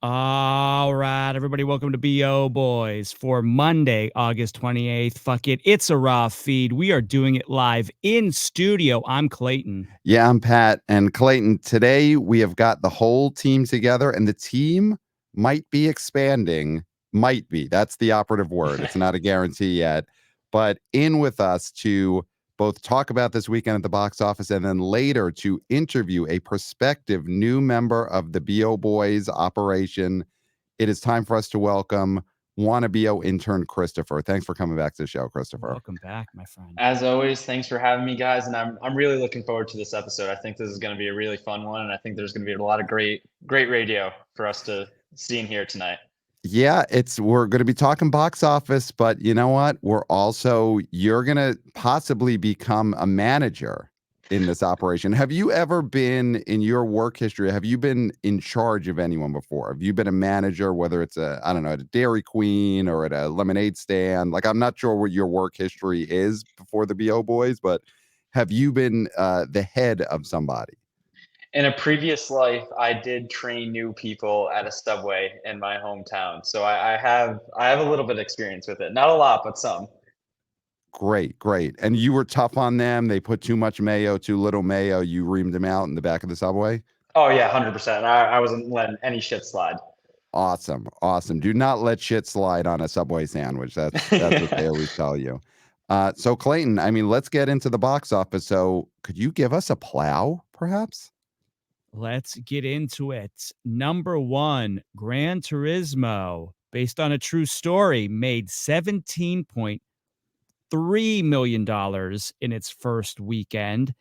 All right, everybody, welcome to BO Boys for Monday, August 28th. Fuck it, it's a raw feed. We are doing it live in studio. I'm Clayton. Yeah, I'm Pat and Clayton. Today we have got the whole team together, and the team might be expanding. Might be. That's the operative word. It's not a guarantee yet. But in with us to both talk about this weekend at the box office and then later to interview a prospective new member of the BO Boys operation. It is time for us to welcome wanna BO intern Christopher. Thanks for coming back to the show, Christopher. Welcome back, my friend. As always, thanks for having me, guys, and I'm really looking forward to this episode. I think this is going to be a really fun one, and I think there's going to be a lot of great radio for us to see and hear tonight. Yeah, we're going to be talking box office, but you know what? You're going to possibly become a manager in this operation. Have you ever been in your work history? Have you been in charge of anyone before? Have you been a manager, whether it's I don't know, at a Dairy Queen or at a lemonade stand? Like, I'm not sure what your work history is before the BO Boys, but have you been the head of somebody? In a previous life, I did train new people at a Subway in my hometown, so I have a little bit of experience with it. Not a lot, but some. Great, great. And you were tough on them. They put too much mayo, too little mayo. You reamed them out in the back of the Subway. Oh yeah, 100%. I wasn't letting any shit slide. Awesome, awesome. Do not let shit slide on a Subway sandwich. That's what they always tell you. So Clayton, I mean, let's get into the box office. So could you give us a plow, perhaps? Let's get into it. Number one, Gran Turismo, based on a true story, made $17.3 million in its first weekend,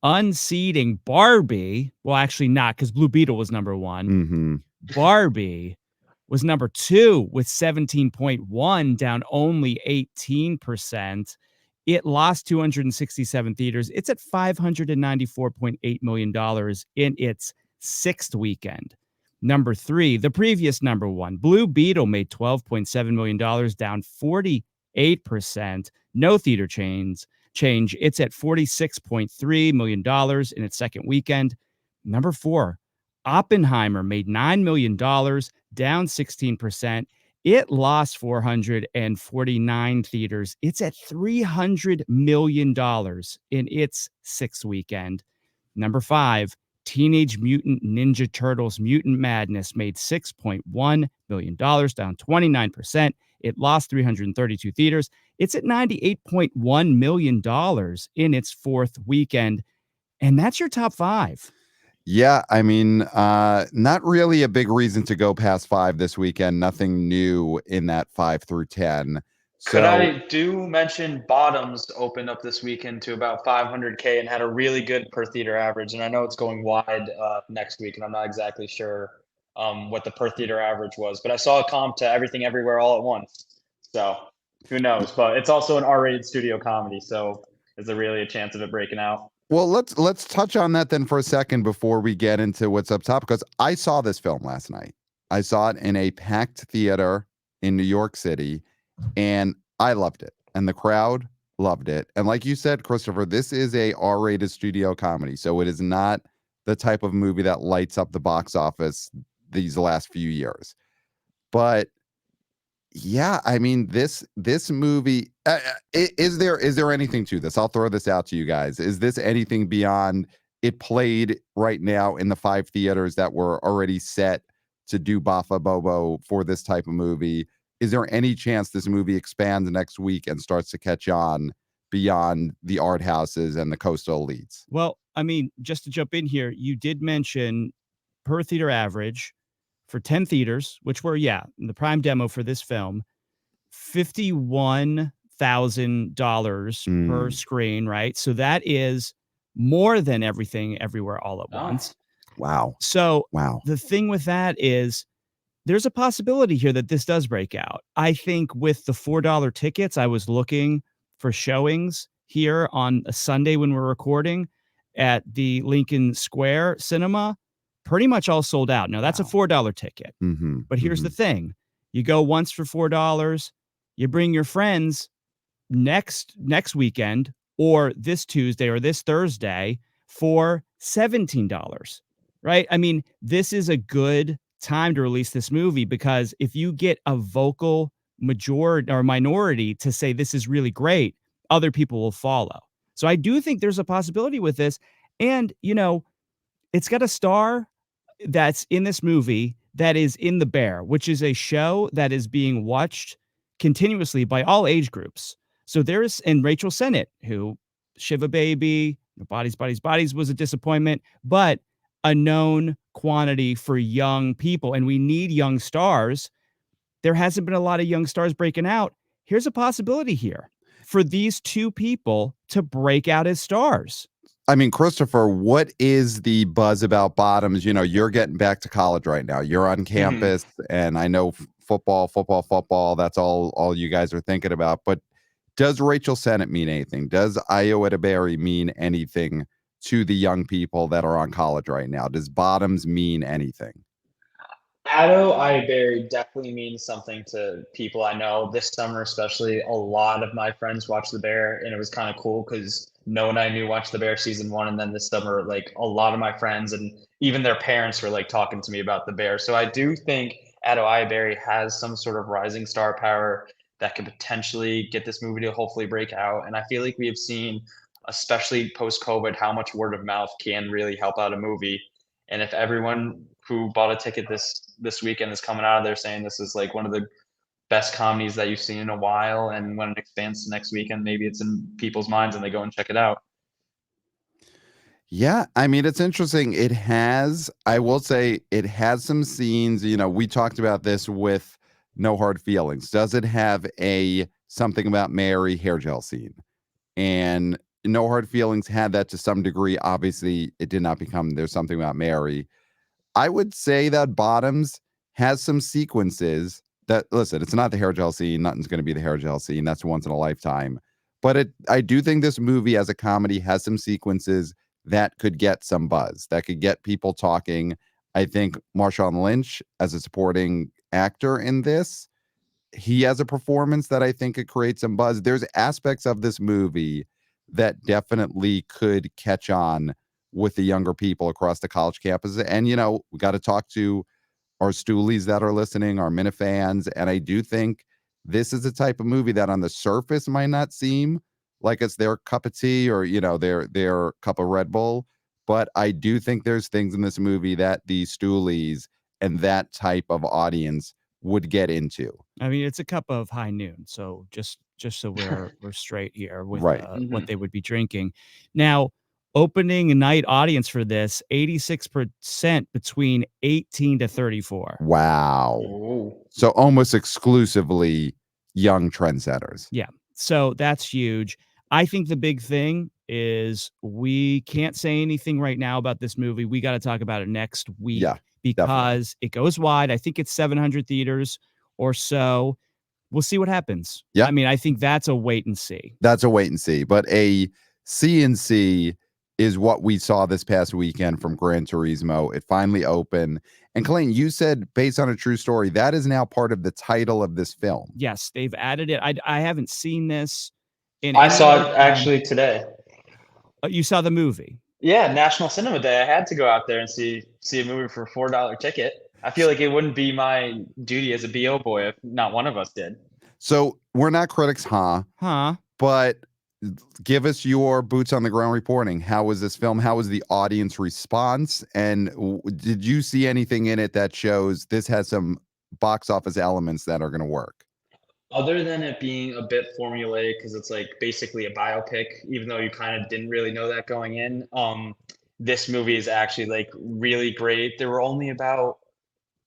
unseating Barbie. Well, actually not, because Blue Beetle was number one. Mm-hmm. Barbie was number two with 17.1, down only 18%. It lost 267 theaters. It's at $594.8 million in its sixth weekend. Number three, the previous number one, Blue Beetle, made $12.7 million, down 48%. No theater change. It's at $46.3 million in its second weekend. Number four, Oppenheimer made $9 million, down 16%. It lost 449 theaters. It's at $300 million in its sixth weekend. Number five, Teenage Mutant Ninja Turtles Mutant Madness made $6.1 million, down 29%. It lost 332 theaters. It's at $98.1 million in its fourth weekend. And that's your top five. Yeah, I mean, not really a big reason to go past five this weekend. Nothing new in that 5 through 10. Could So I do mention Bottoms opened up this weekend to about 500K and had a really good per theater average. And I know it's going wide next week, and I'm not exactly sure what the per theater average was, but I saw a comp to Everything Everywhere All at Once. So who knows? But it's also an R-rated studio comedy, so is there really a chance of it breaking out? well, let's touch on that then for a second before we get into what's up top, because I saw this film last night. I saw it in a packed theater in New York City, and I loved it, and the crowd loved it. And like you said, Christopher, this is a R-rated studio comedy, so it is not the type of movie that lights up the box office these last few years. But yeah, I mean this movie. Is there anything to this? I'll throw this out to you guys. Is this anything beyond it played right now in the 5 theaters that were already set to do Bafa Bobo for this type of movie? Is there any chance this movie expands next week and starts to catch on beyond the art houses and the coastal elites? Well, I mean, just to jump in here, you did mention per theater average for 10 theaters, which were, the prime demo for this film, $51,000 per screen, right? So that is more than Everything Everywhere All at Once. Wow. So the thing with that is there's a possibility here that this does break out. I think with the $4 tickets, I was looking for showings here on a Sunday when we're recording at the Lincoln Square Cinema. Pretty much all sold out. Now, that's a $4 ticket. But here's the thing. You go once for $4, you bring your friends next weekend or this Tuesday or this Thursday for $17, right? I mean, this is a good time to release this movie, because if you get a vocal majority or minority to say this is really great, other people will follow. So I do think there's a possibility with this. And, it's got a star that's in this movie that is in The Bear, which is a show that is being watched continuously by all age groups. So and Rachel Sennett, who Shiva Baby, Bodies, Bodies, Bodies was a disappointment, but a known quantity for young people. And we need young stars. There hasn't been a lot of young stars breaking out. Here's a possibility here for these two people to break out as stars. I mean, Christopher, what is the buzz about Bottoms? You're getting back to college right now. You're on campus, and I know football. That's all you guys are thinking about. But does Rachel Sennett mean anything? Does Ayo Edebiri mean anything to the young people that are on college right now? Does Bottoms mean anything? Ado Iberry definitely means something to people I know. This summer, especially, a lot of my friends watched The Bear, and it was kind of cool because no one I knew watched The Bear season 1, and then this summer, like a lot of my friends and even their parents were like talking to me about The Bear. So I do think Ado Iberry has some sort of rising star power that could potentially get this movie to hopefully break out. And I feel like we have seen, especially post-COVID, how much word of mouth can really help out a movie. And if everyone who bought a ticket this weekend is coming out of there saying this is like one of the best comedies that you've seen in a while, and when it expands to next weekend, maybe it's in people's minds and they go and check it out. Yeah, I mean, it's interesting. I will say it has some scenes, we talked about this with No Hard Feelings. Does it have a something about Mary hair gel scene? And No Hard Feelings had that to some degree. Obviously, it did not become There's Something About Mary. I would say that Bottoms has some sequences that, listen, it's not the hair gel scene. Nothing's going to be the hair gel scene. That's once in a lifetime. But I do think this movie as a comedy has some sequences that could get some buzz, that could get people talking. I think Marshawn Lynch as a supporting actor in this, he has a performance that I think could create some buzz. There's aspects of this movie that definitely could catch on with the younger people across the college campuses. And, we got to talk to our Stoolies that are listening, our Minifans. And I do think this is the type of movie that on the surface might not seem like it's their cup of tea or, their cup of Red Bull. But I do think there's things in this movie that the Stoolies and that type of audience would get into. I mean, it's a cup of high noon. So just so we're straight here with Right. what they would be drinking. Now, opening night audience for this, 86% between 18 to 34. Wow. Ooh. So almost exclusively young trendsetters. Yeah. So that's huge. I think the big thing is we can't say anything right now about this movie. We got to talk about it next week because it goes wide. I think it's 700 theaters or so. We'll see what happens. Yeah. I mean, I think that's a wait and see. That's a wait and see. But a C&C is what we saw this past weekend from Gran Turismo. It finally opened. And Clayton, you said based on a true story, that is now part of the title of this film. Yes, they've added it. I haven't seen this. I saw it actually today. You saw the movie? Yeah, National Cinema Day. I had to go out there and see a movie for a $4 ticket. I feel like it wouldn't be my duty as a BO boy if not one of us did. So we're not critics, huh? But give us your boots on the ground reporting. How was this film? How was the audience response? And did you see anything in it that shows this has some box office elements that are going to work? Other than it being a bit formulaic, because it's like basically a biopic, even though you kind of didn't really know that going in, this movie is actually like really great. There were only about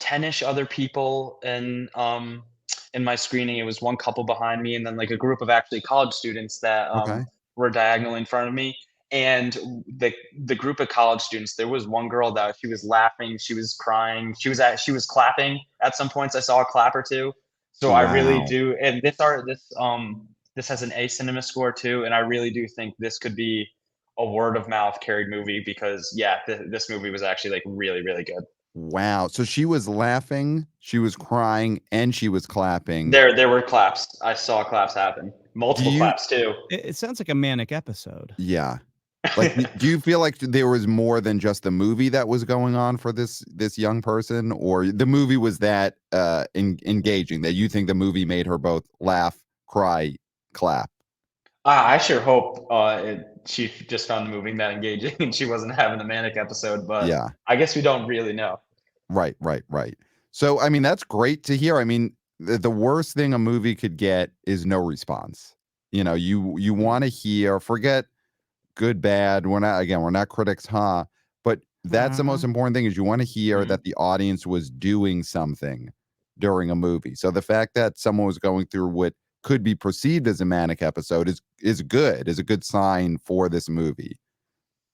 10-ish other people in my screening. It was one couple behind me and then like a group of actually college students that were diagonally in front of me. And the group of college students, there was one girl that she was laughing, she was crying, she was clapping at some points. I saw a clap or two. So I really do. And this has an A cinema score too. And I really do think this could be a word of mouth carried movie because this movie was actually like really, really good. Wow. So she was laughing, she was crying, and she was clapping. There were claps. I saw claps happen. Multiple claps too. It sounds like a manic episode. Yeah. Like, do you feel like there was more than just the movie that was going on for this young person, or the movie was that engaging that you think the movie made her both laugh, cry, clap? I sure hope she just found the movie that engaging and she wasn't having a manic episode, but Yeah. I guess we don't really know. Right. So, I mean, that's great to hear. I mean, the worst thing a movie could get is no response. You want to hear, forget good, bad. We're not critics, huh? But that's the most important thing is you want to hear Mhm. that the audience was doing something during a movie. So the fact that someone was going through what could be perceived as a manic episode is a good sign for this movie.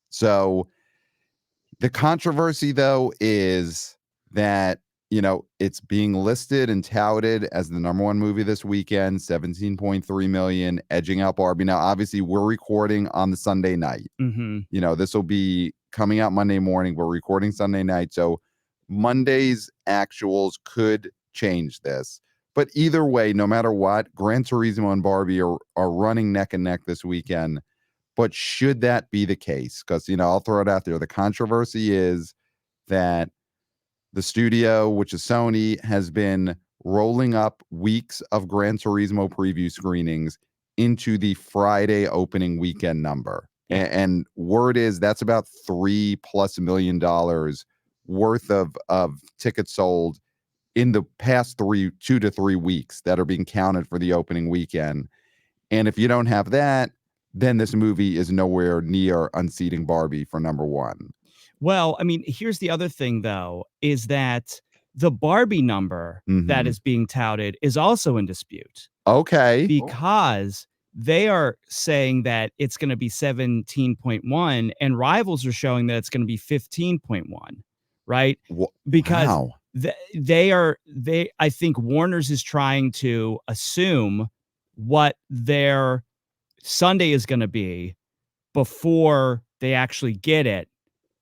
So the controversy, though, is that, it's being listed and touted as the number one movie this weekend, 17.3 million, edging out Barbie. Now, obviously, we're recording on the Sunday night. This will be coming out Monday morning. We're recording Sunday night. So Monday's actuals could change this. But either way, no matter what, Gran Turismo and Barbie are running neck and neck this weekend. But should that be the case? Because, I'll throw it out there. The controversy is that the studio, which is Sony, has been rolling up weeks of Gran Turismo preview screenings into the Friday opening weekend number. Yeah. And word is that's about $3+ million worth of tickets sold in the past 2 to 3 weeks that are being counted for the opening weekend. And if you don't have that, then this movie is nowhere near unseating Barbie for number one. Well, I mean, here's the other thing, though, is that the Barbie number that Mhm. is being touted is also in dispute Okay. because they are saying that it's going to be 17.1 and rivals are showing that it's going to be 15.1, right? Because Wow. I think Warner's is trying to assume what their Sunday is going to be before they actually get it.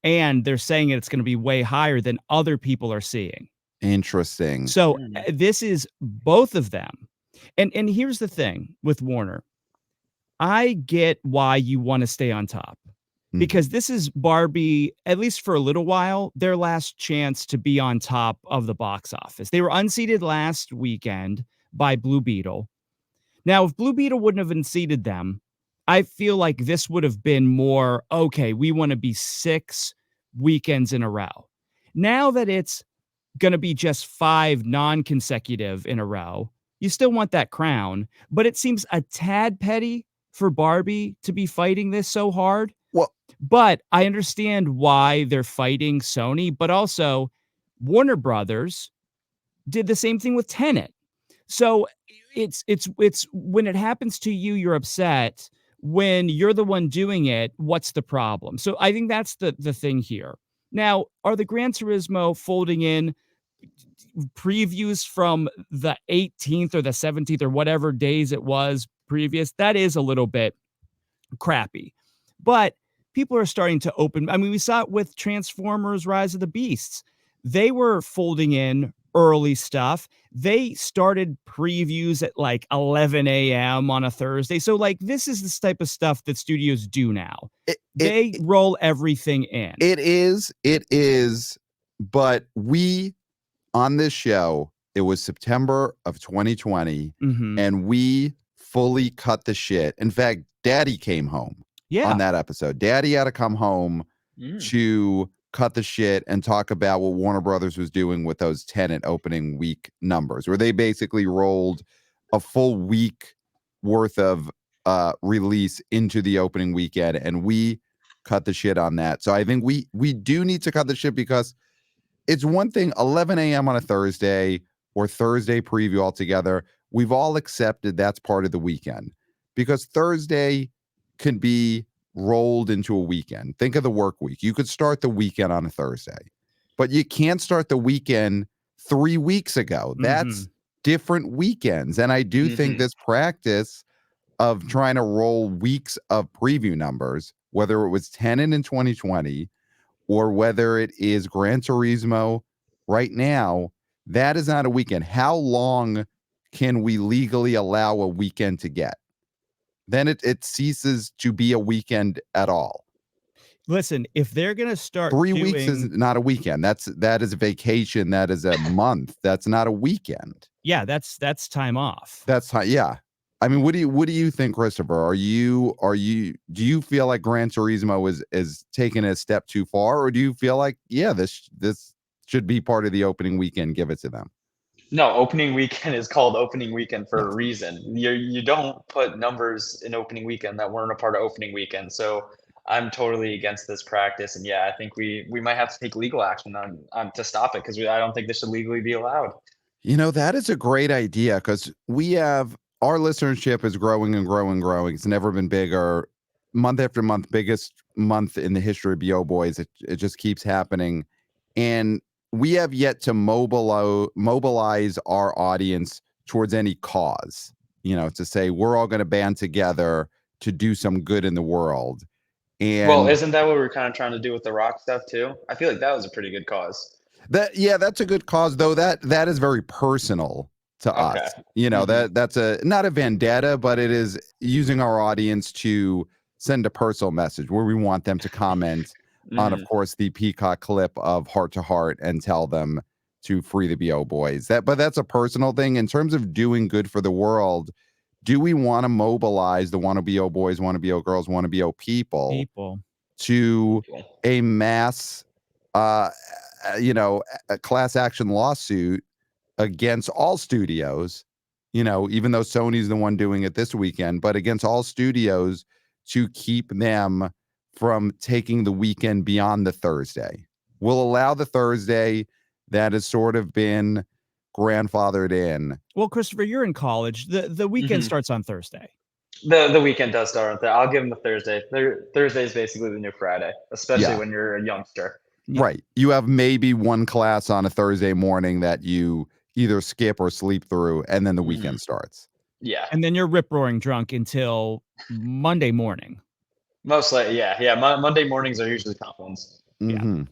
And they're saying it's going to be way higher than other people are seeing. Interesting. So Mm. this is both of them. And here's the thing with Warner. I get why you want to stay on top Mhm. because this is Barbie, at least for a little while, their last chance to be on top of the box office. They were unseated last weekend by Blue Beetle. Now, if Blue Beetle wouldn't have unseated them, I feel like this would have been more, okay, we want to be 6 weekends in a row. Now that it's going to be just 5 non-consecutive in a row, you still want that crown, but it seems a tad petty for Barbie to be fighting this so hard. Well, But I understand why they're fighting Sony, but also Warner Brothers did the same thing with Tenet. So it's when it happens to you, you're upset. When you're the one doing it, what's the problem? So I think that's the thing here. Now, are the Gran Turismo folding in previews from the 18th or the 17th or whatever days it was previous? That is a little bit crappy. But people are starting to open. I mean, we saw it with Transformers Rise of the Beasts. They were folding in early stuff. They started previews at like 11 a.m. on a Thursday. So, like, this is the type of stuff that studios do now. They roll everything in. It is. But we, on this show, it was September of 2020, and we fully cut the shit. In fact, Daddy came home on that episode. Daddy had to come home to cut the shit and talk about what Warner Brothers was doing with those Tenet opening week numbers, where they basically rolled a full week worth of release into the opening weekend, and we cut the shit on that. So I think we do need to cut the shit because it's one thing 11 a.m. on a Thursday or Thursday preview altogether. We've all accepted that's part of the weekend because Thursday can be rolled into a weekend. Think of the work week. You could start the weekend on a Thursday, but you can't start the weekend 3 weeks ago. That's different weekends. And I do think this practice of trying to roll weeks of preview numbers, whether it was Tenet in 2020 or whether it is Gran Turismo right now, that is not a weekend. How long can we legally allow a weekend to get? Then it ceases to be a weekend at all. listen, if they're gonna start 3 weeks is doing, not a weekend. That is a vacation. That is a month. That's not a weekend. yeah, that's time off. That's how, yeah. I mean, what do you think, Christopher? Do you feel like Gran Turismo is taking a step too far, or do you feel like, yeah, this should be part of the opening weekend? Give it to them. No, opening weekend is called opening weekend for Yes. a reason. You don't put numbers in opening weekend that weren't a part of opening weekend. So I'm totally against this practice, and yeah, I think we might have to take legal action on to stop it because I don't think this should legally be allowed. You know, that is a great idea because we have our listenership is growing and growing and growing. It's never been bigger. Month after month, biggest month in the history of BO Boys. It just keeps happening. And we have yet to mobilize our audience towards any cause, to say we're all going to band together to do some good in the world. Well, And isn't that what we're kind of trying to do with the rock stuff too? I feel like that was a pretty good cause. that's a good cause, though. That is very personal to Okay. us. That's not a vendetta, but it is using our audience to send a personal message where we want them to comment on, of course, the Peacock clip of Heart to Heart and tell them to free the BO Boys. But that's a personal thing. In terms of doing good for the world, do we want to mobilize the wanna BO boys, wanna BO girls, wanna BO people to a mass, uh, a class action lawsuit against all studios, even though Sony's the one doing it this weekend, but against all studios to keep them from taking the weekend beyond the Thursday? We'll allow the Thursday that has sort of been grandfathered in. Well, Christopher, you're in college. The weekend starts on Thursday. The weekend does start on Thursday. I'll give them the Thursday. Thursday is basically the new Friday, especially when you're a youngster. Yeah. Right. You have maybe one class on a Thursday morning that you either skip or sleep through, and then the weekend starts. Yeah. And then you're rip-roaring drunk until Monday morning. Mostly, yeah. Monday mornings are usually tough ones. Mm-hmm.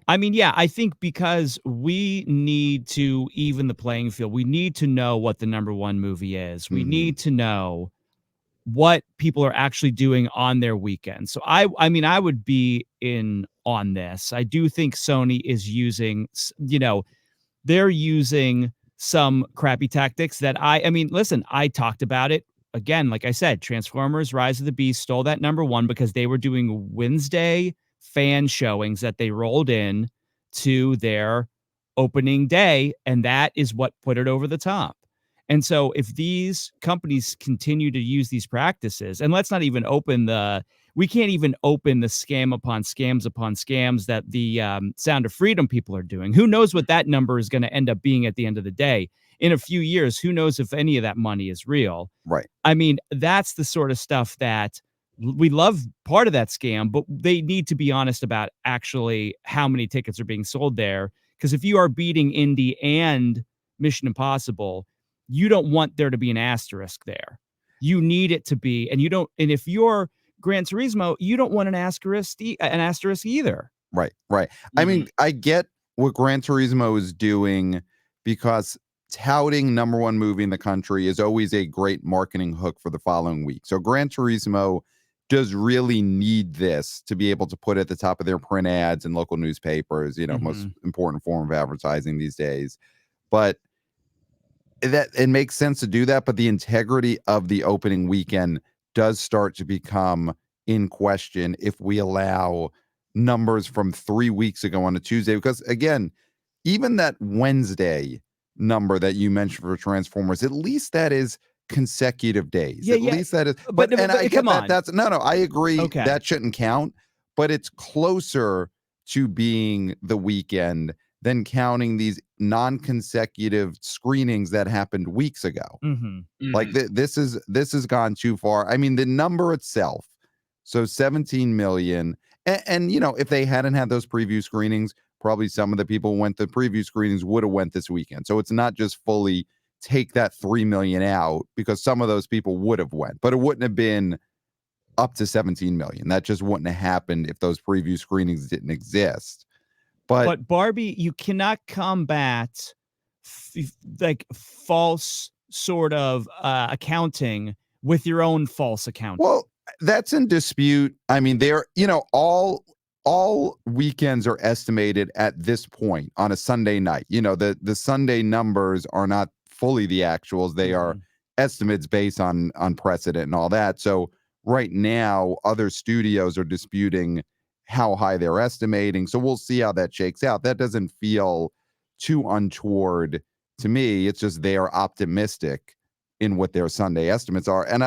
I mean, yeah, I think because we need to even the playing field. We need to know what the number one movie is. We need to know what people are actually doing on their weekend. So I mean, I would be in on this. I do think Sony is using, they're using some crappy tactics that I mean, listen, I talked about it again. Like I said, Transformers Rise of the Beast stole that number one because they were doing Wednesday fan showings that they rolled in to their opening day. And that is what put it over the top. And so if these companies continue to use these practices, and let's not even we can't even open the scam upon scams that the Sound of Freedom people are doing. Who knows what that number is going to end up being at the end of the day? In a few years, who knows if any of that money is real? Right. I mean, that's the sort of stuff that we love part of that scam, but they need to be honest about actually how many tickets are being sold there. Because if you are beating Indy and Mission Impossible, you don't want there to be an asterisk there. You need it to be, and if you're Gran Turismo, you don't want an asterisk either. Right. I mean, I get what Gran Turismo is doing because touting number one movie in the country is always a great marketing hook for the following week. So Gran Turismo does really need this to be able to put at the top of their print ads and local newspapers, most important form of advertising these days. But that it makes sense to do that, but the integrity of the opening weekend does start to become in question if we allow numbers from 3 weeks ago on a Tuesday. Because again, even that Wednesday number that you mentioned for Transformers, at least that is consecutive days. At least that is. But I get that. That's no. I agree. Okay. That shouldn't count. But it's closer to being the weekend than counting these non-consecutive screenings that happened weeks ago. Like this has gone too far. I mean, the number itself, so 17 million, and if they hadn't had those preview screenings, probably some of the people who went to preview screenings would have went this weekend. So it's not just fully take that 3 million out, because some of those people would have went, but it wouldn't have been up to 17 million. That just wouldn't have happened if those preview screenings didn't exist. But Barbie, you cannot combat like false sort of accounting with your own false accounting. Well, That's in dispute. I mean, they're, all weekends are estimated at this point on a Sunday night. The Sunday numbers are not fully the actuals. They are Mhm. estimates based on precedent and all that. So right now, other studios are disputing how high they're estimating. So we'll see how that shakes out. That doesn't feel too untoward to me. It's just they are optimistic in what their Sunday estimates are. And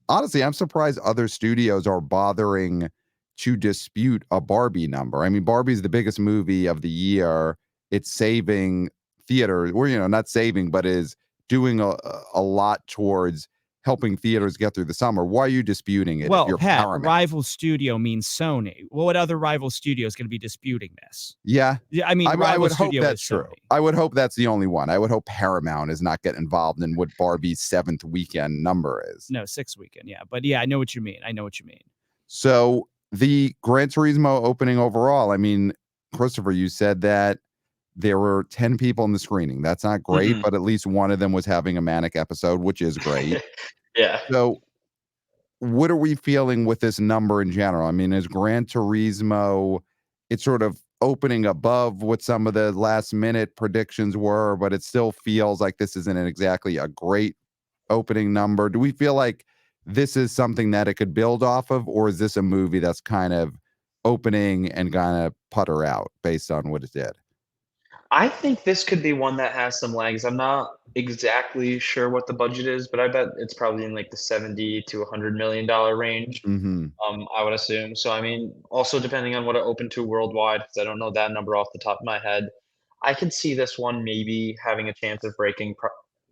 honestly, I'm surprised other studios are bothering to dispute a Barbie number. I mean, Barbie's the biggest movie of the year. It's saving theaters, or not saving, but is doing a lot towards helping theaters get through the summer. Why are you disputing it if Well, you're Pat, Paramount? rival studio means Sony. Well, what other rival studio is going to be disputing this? Yeah. Yeah, I mean, I rival would hope studio that's is true. Sony. I would hope that's the only one. I would hope Paramount is not getting involved in what Barbie's 7th weekend number is. No, 6th weekend. Yeah, but yeah, I know what you mean. So the Gran Turismo opening overall, I mean, Christopher, you said that there were 10 people in the screening. That's not great, Mhm. but at least one of them was having a manic episode, which is great. Yeah. So what are we feeling with this number in general? I mean, is Gran Turismo, it's sort of opening above what some of the last minute predictions were, but it still feels like this isn't exactly a great opening number. Do we feel like this is something that it could build off of, or is this a movie that's kind of opening and gonna putter out based on what it did? I think this could be one that has some legs. I'm not exactly sure what the budget is, but I bet it's probably in like the 70 to $100 million range. Mm-hmm. I would assume. So, I mean, also depending on what it opened to worldwide, because I don't know that number off the top of my head, I could see this one maybe having a chance of breaking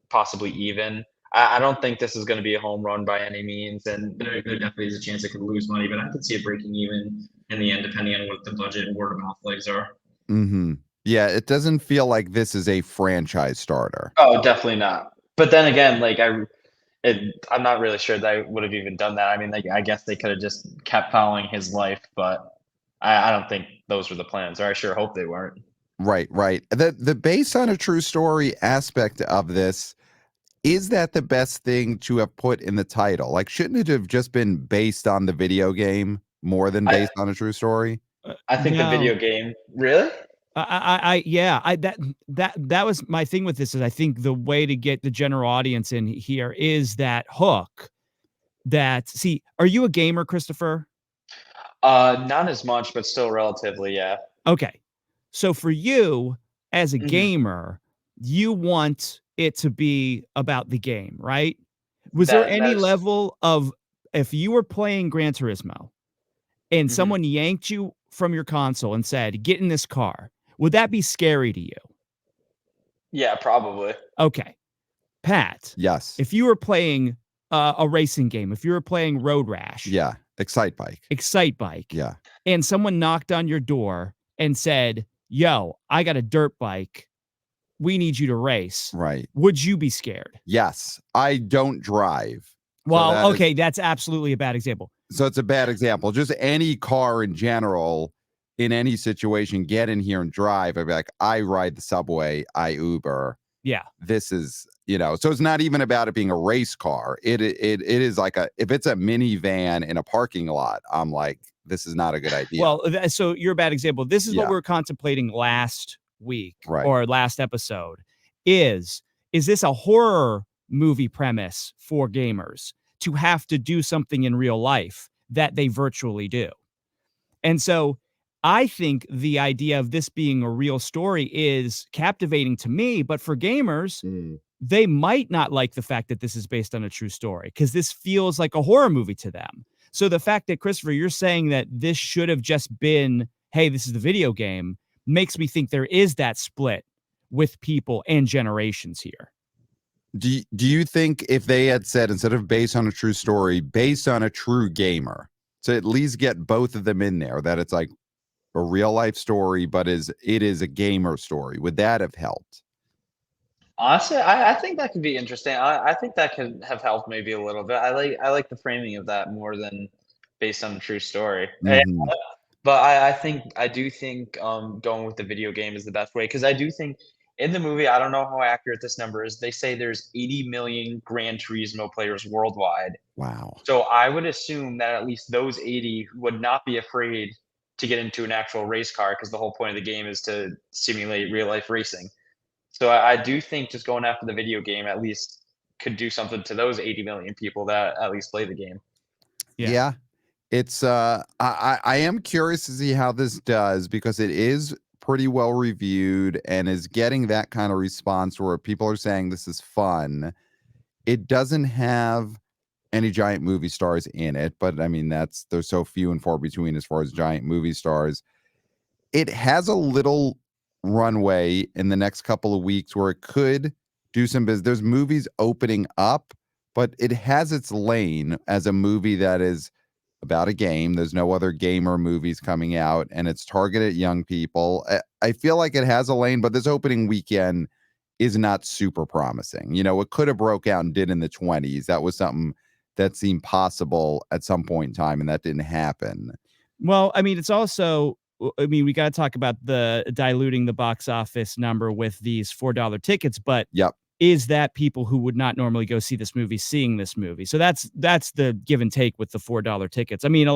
possibly even. I don't think this is going to be a home run by any means, and there definitely is a chance it could lose money, but I could see it breaking even in the end, depending on what the budget and word of mouth legs are. Mm-hmm. Yeah, it doesn't feel like this is a franchise starter. Oh, definitely not. But then again, I'm not really sure they would have even done that. I mean, I guess they could have just kept following his life, but I don't think those were the plans, or I sure hope they weren't. Right, right. The based on a true story aspect of this, is that the best thing to have put in the title? Like, shouldn't it have just been based on the video game more than I based on a true story? I think the No. video game. Really? Yeah, that was my thing with this is I think the way to get the general audience in here is that hook. See, are you a gamer, Christopher? Not as much, but still relatively, yeah. Okay. So for you as a Mhm. gamer, you want it to be about the game, right? Was there That any is level of if you were playing Gran Turismo and mhm. someone yanked you from your console and said, "Get in this car," would that be scary to you? Yeah, probably. Okay. Pat, Yes. if you were playing a racing game, if you were playing Road Rash, Yeah. Excite Bike. Excite Bike, Yeah. and someone knocked on your door and said, "Yo, I got a dirt bike. We need you to race." Right. Would you be scared? Yes. I don't drive. Well, that is okay, that's absolutely a bad example. so it's a bad example. Just any car in general, in any situation, get in here and drive. I'd be like, I ride the subway, I Uber. Yeah. This is, so it's not even about it being a race car. It is like if it's a minivan in a parking lot, I'm like, this is not a good idea. Well, so you're a bad example. This is what Yeah. we were contemplating last week Right. or last episode. Is this a horror movie premise for gamers to have to do something in real life that they virtually do? And so I think the idea of this being a real story is captivating to me, but for gamers, they might not like the fact that this is based on a true story because this feels like a horror movie to them. So the fact that Christopher, you're saying that this should have just been, hey, this is the video game, makes me think there is that split with people and generations here. Do you think if they had said, instead of based on a true story, based on a true gamer, to at least get both of them in there, that it's like a real life story, but it is a gamer story, would that have helped? Honestly, I think that could be interesting. I think that could have helped maybe a little bit. I like the framing of that more than based on a true story. Mhm. But I do think going with the video game is the best way because I do think in the movie, I don't know how accurate this number is. They say there's 80 million Gran Turismo players worldwide. Wow. So I would assume that at least those 80 would not be afraid to get into an actual race car because the whole point of the game is to simulate real life racing. So I do think just going after the video game at least could do something to those 80 million people that at least play the game. Yeah. It's I am curious to see how this does because it is pretty well reviewed and is getting that kind of response where people are saying this is fun. It doesn't have any giant movie stars in it, but I mean there's so few and far between as far as giant movie stars. It has a little runway in the next couple of weeks where it could do some business. There's movies opening up, but it has its lane as a movie that is about a game. There's no other gamer movies coming out, and it's targeted at young people. I feel like it has a lane, but this opening weekend is not super promising. You know, it could have broke out and did in the 20s. That was something that seemed possible at some point in time, and that didn't happen. Well, I mean, it's also, I mean, we got to talk about the diluting the box office number with these $4 tickets, but Yep. is that people who would not normally go see this movie seeing this movie? So that's the give and take with the $4 tickets. I mean,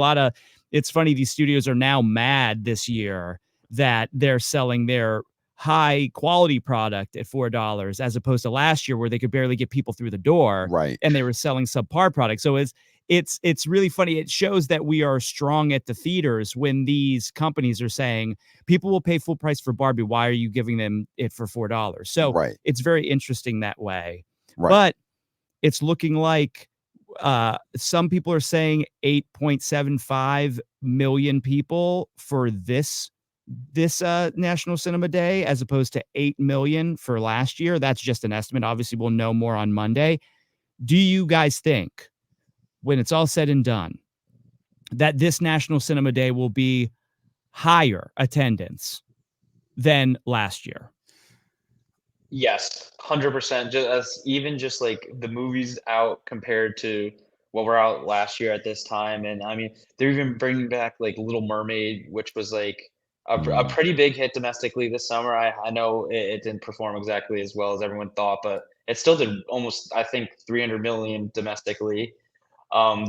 it's funny, these studios are now mad this year that they're selling their high quality product at $4 as opposed to last year where they could barely get people through the door, Right. and they were selling subpar products. So it's really funny. It shows that we are strong at the theaters when these companies are saying people will pay full price for Barbie. Why are you giving them it for $4? So Right. it's very interesting that way. Right. But it's looking like some people are saying 8.75 million people for this National Cinema Day as opposed to 8 million for last year. That's just an estimate. Obviously, we'll know more on Monday. Do you guys think, when it's all said and done, that this National Cinema Day will be higher attendance than last year? Yes, 100%. Just like the movies out compared to what were out last year at this time, and I mean, they're even bringing back like Little Mermaid, which was like a pretty big hit domestically this summer. I know it didn't perform exactly as well as everyone thought, but it still did almost, I think, 300 million domestically.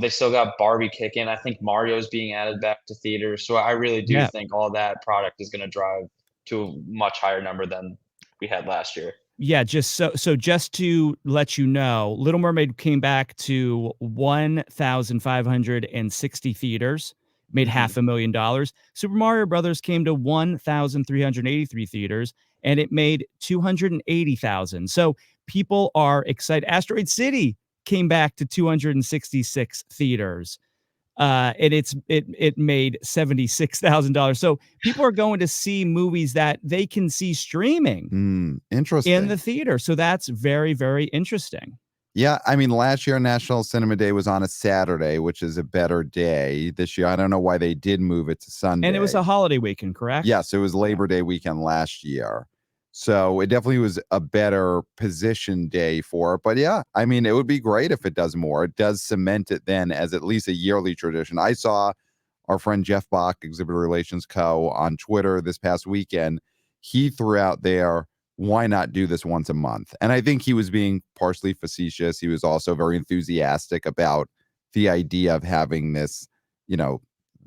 They still got Barbie kicking. I think Mario's being added back to theaters. So I really do Yeah. think all that product is going to drive to a much higher number than we had last year. Yeah, just just to let you know, Little Mermaid came back to 1,560 theaters, made $500,000. Super Mario Brothers came to 1,383 theaters, and it made 280,000. So people are excited. Asteroid City came back to 266 theaters. And it made $76,000. So people are going to see movies that they can see streaming Interesting. in the theater. So that's very, very interesting. Yeah, I mean, last year National Cinema Day was on a Saturday, which is a better day. This year, I don't know why they did move it to Sunday. And it was a holiday weekend, correct? Yes, it was Labor Day weekend last year. So it definitely was a better position day for it. But yeah, I mean, it would be great if it does more. It does cement it then as at least a yearly tradition. I saw our friend Jeff Bach, Exhibitor Relations Co., on Twitter this past weekend. He threw out there, why not do this once a month? And I think he was being partially facetious. He was also very enthusiastic about the idea of having this, you know,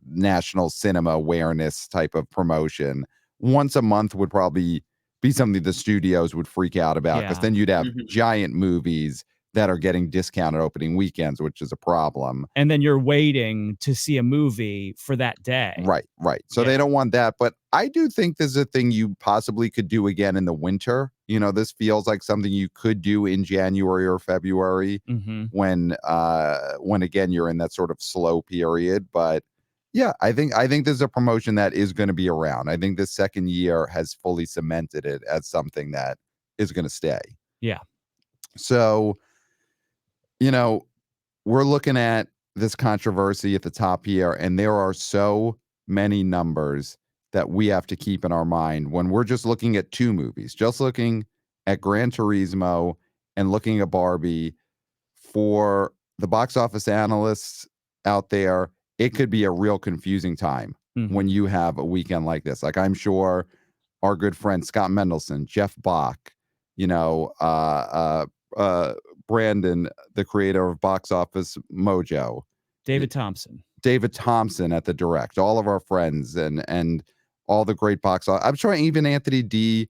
national cinema awareness type of promotion. Once a month would probably be something the studios would freak out about, because then you'd have giant movies that are getting discounted opening weekends, which is a problem. And then you're waiting to see a movie for that day. Right. So they don't want that. But I do think this is a thing you possibly could do again in the winter. You know, this feels like something you could do in January or February when again, you're in that sort of slow period. But yeah, I think this is a promotion that is going to be around. I think this second year has fully cemented it as something that is going to stay. Yeah. So, you know, we're looking at this controversy at the top here, and there are so many numbers that we have to keep in our mind when we're just looking at two movies, just looking at Gran Turismo and looking at Barbie. For the box office analysts out there, it could be a real confusing time when you have a weekend like this. Like, I'm sure our good friend Scott Mendelson, Jeff Bach, you know, Brandon, the creator of Box Office Mojo, David Thompson. David Thompson at the Direct, all of our friends and all the great box office. I'm sure even Anthony D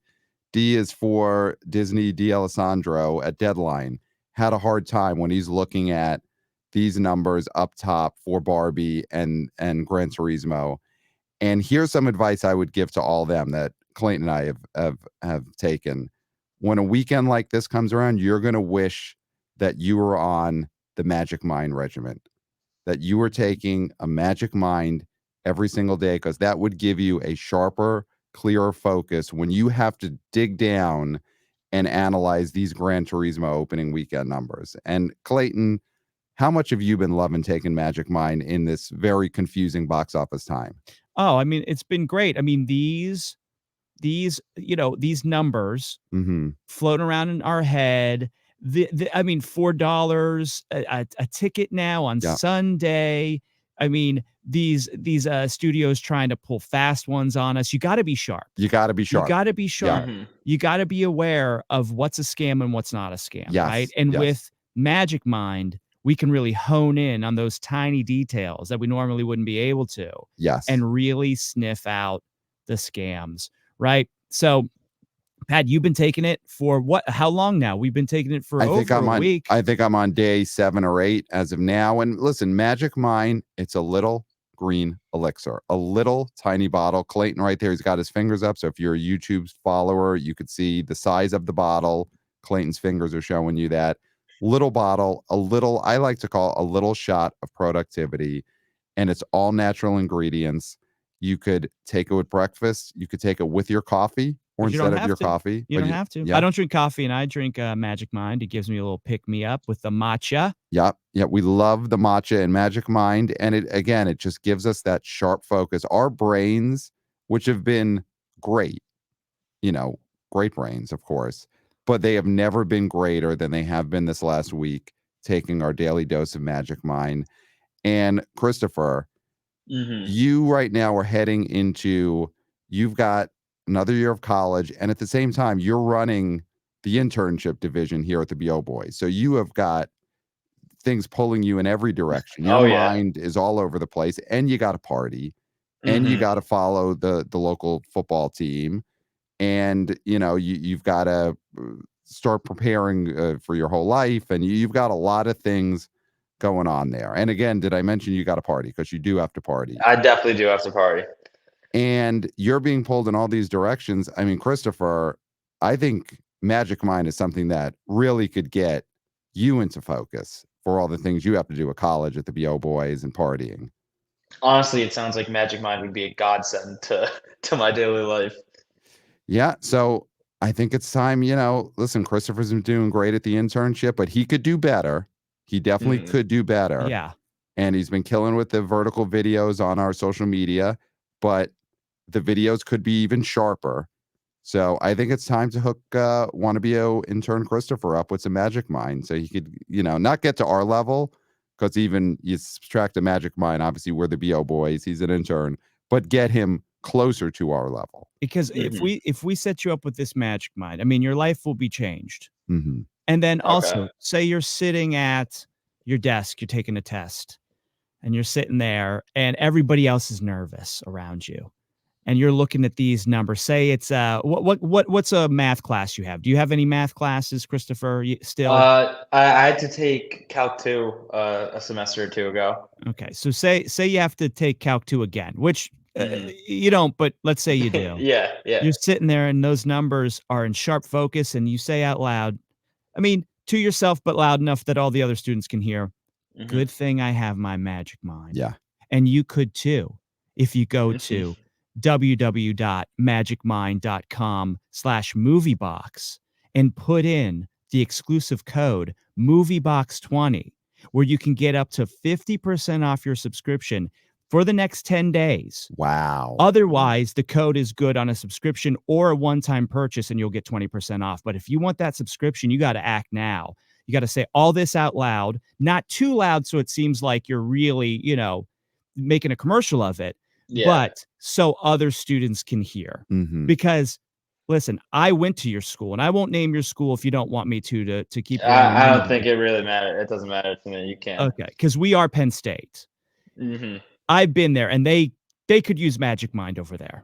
is for Disney, D. Alessandro at Deadline, had a hard time when he's looking at these numbers up top for Barbie and Gran Turismo. And here's some advice I would give to all them that Clayton and I have taken. When a weekend like this comes around, you're going to wish that you were on the Magic Mind regiment, that you were taking a Magic Mind every single day, because that would give you a sharper, clearer focus when you have to dig down and analyze these Gran Turismo opening weekend numbers. And Clayton, how much have you been loving taking Magic Mind in this very confusing box office time? Oh, I mean, it's been great. I mean, these numbers floating around in our head. I mean, $4 a ticket now on Sunday. I mean, these studios trying to pull fast ones on us. You got to be sharp. You got to be sharp. You got to be sharp. Mhm. You got to be aware of what's a scam and what's not a scam, right? And with Magic Mind, we can really hone in on those tiny details that we normally wouldn't be able to. Yes. And really sniff out the scams, right? So, Pat, you've been taking it for how long now? We've been taking it for over a week. I think I'm on day 7 or 8 as of now. And listen, Magic Mind, it's a little green elixir, a little tiny bottle. Clayton right there, he's got his fingers up. So if you're a YouTube follower, you could see the size of the bottle. Clayton's fingers are showing you that. Little bottle, I like to call a little shot of productivity, and it's all natural ingredients. You could take it with breakfast. You could take it with your coffee or instead of your coffee. You don't have to. I don't drink coffee, and I drink Magic Mind. It gives me a little pick-me-up with the matcha. Yep. We love the matcha and Magic Mind. And it just gives us that sharp focus. Our brains, which have been great, great brains, of course, but they have never been greater than they have been this last week, taking our daily dose of Magic Mind. And Christopher, you right now are heading into, you've got another year of college, and at the same time, you're running the internship division here at the BO Boys. So you have got things pulling you in every direction. Your mind is all over the place, and you got to party, and you got to follow the local football team. And, you've got to start preparing for your whole life. And you've got a lot of things going on there. And again, did I mention you got to party? Because you do have to party. I definitely do have to party. And you're being pulled in all these directions. I mean, Christopher, I think Magic Mind is something that really could get you into focus for all the things you have to do at college at the BO Boys and partying. Honestly, it sounds like Magic Mind would be a godsend to my daily life. Yeah, so I think it's time, listen, Christopher's been doing great at the internship, but he could do better. He definitely could do better. Yeah. And he's been killing with the vertical videos on our social media, but the videos could be even sharper. So I think it's time to hook Wannabe intern Christopher up with some Magic Mind so he could, not get to our level, because even you subtract a Magic Mind, obviously we're the BO Boys, he's an intern, but get him closer to our level. Because if we set you up with this Magic Mind, I mean, your life will be changed. Mm-hmm. And then also, say you're sitting at your desk, you're taking a test, and you're sitting there, and everybody else is nervous around you, and you're looking at these numbers. Say it's what's a math class you have? Do you have any math classes, Christopher? Still, I had to take Calc 2 a semester or two ago. Okay, so say you have to take Calc 2 again, which you don't, but let's say you do. Yeah. You're sitting there, and those numbers are in sharp focus, and you say out loud, I mean, to yourself, but loud enough that all the other students can hear, good thing I have my Magic Mind. Yeah. And you could too, if you go to www.magicmind.com/moviebox and put in the exclusive code MovieBox20, where you can get up to 50% off your subscription for the next 10 days. Wow. Otherwise, the code is good on a subscription or a one-time purchase, and you'll get 20% off. But if you want that subscription, you got to act now. You got to say all this out loud, not too loud so it seems like you're really, making a commercial of it, but so other students can hear. Mm-hmm. Because listen, I went to your school, and I won't name your school if you don't want me to keep it I don't anonymous. think it really matters. It doesn't matter to me. You can. Okay, because we are Penn State. Hmm. I've been there, and they could use Magic Mind over there,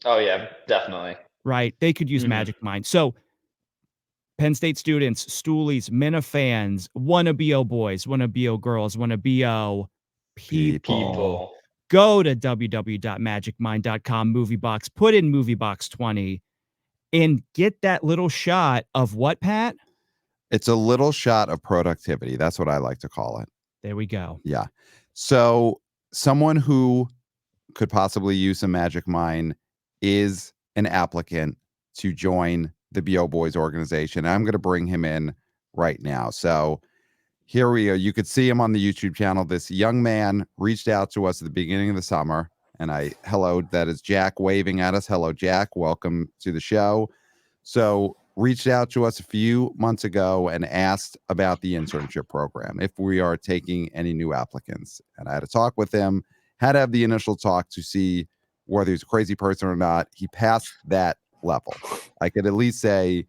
Oh yeah, definitely. right? They could use Mhm. Magic Mind. So Penn State students, Stoolies, Minifans, wanna BO boys, wanna BO girls, wanna BO people. People. Go to www.magicmind.com, movie box, put in movie box 20 and get that little shot of what, Pat? It's a little shot of productivity. That's what I like to call it. There we go. Yeah. So someone who could possibly use some Magic Mind is an applicant to join the BO Boys organization. I'm going to bring him in right now. So here we are. You could see him on the YouTube channel. This young man reached out to us at the beginning of the summer, and that is Jack waving at us. Hello, Jack. Welcome to the show. So reached out to us a few months ago and asked about the internship program, if we are taking any new applicants. And I had a talk with him, had to have the initial talk to see whether he's a crazy person or not. He passed that level. I could at least say,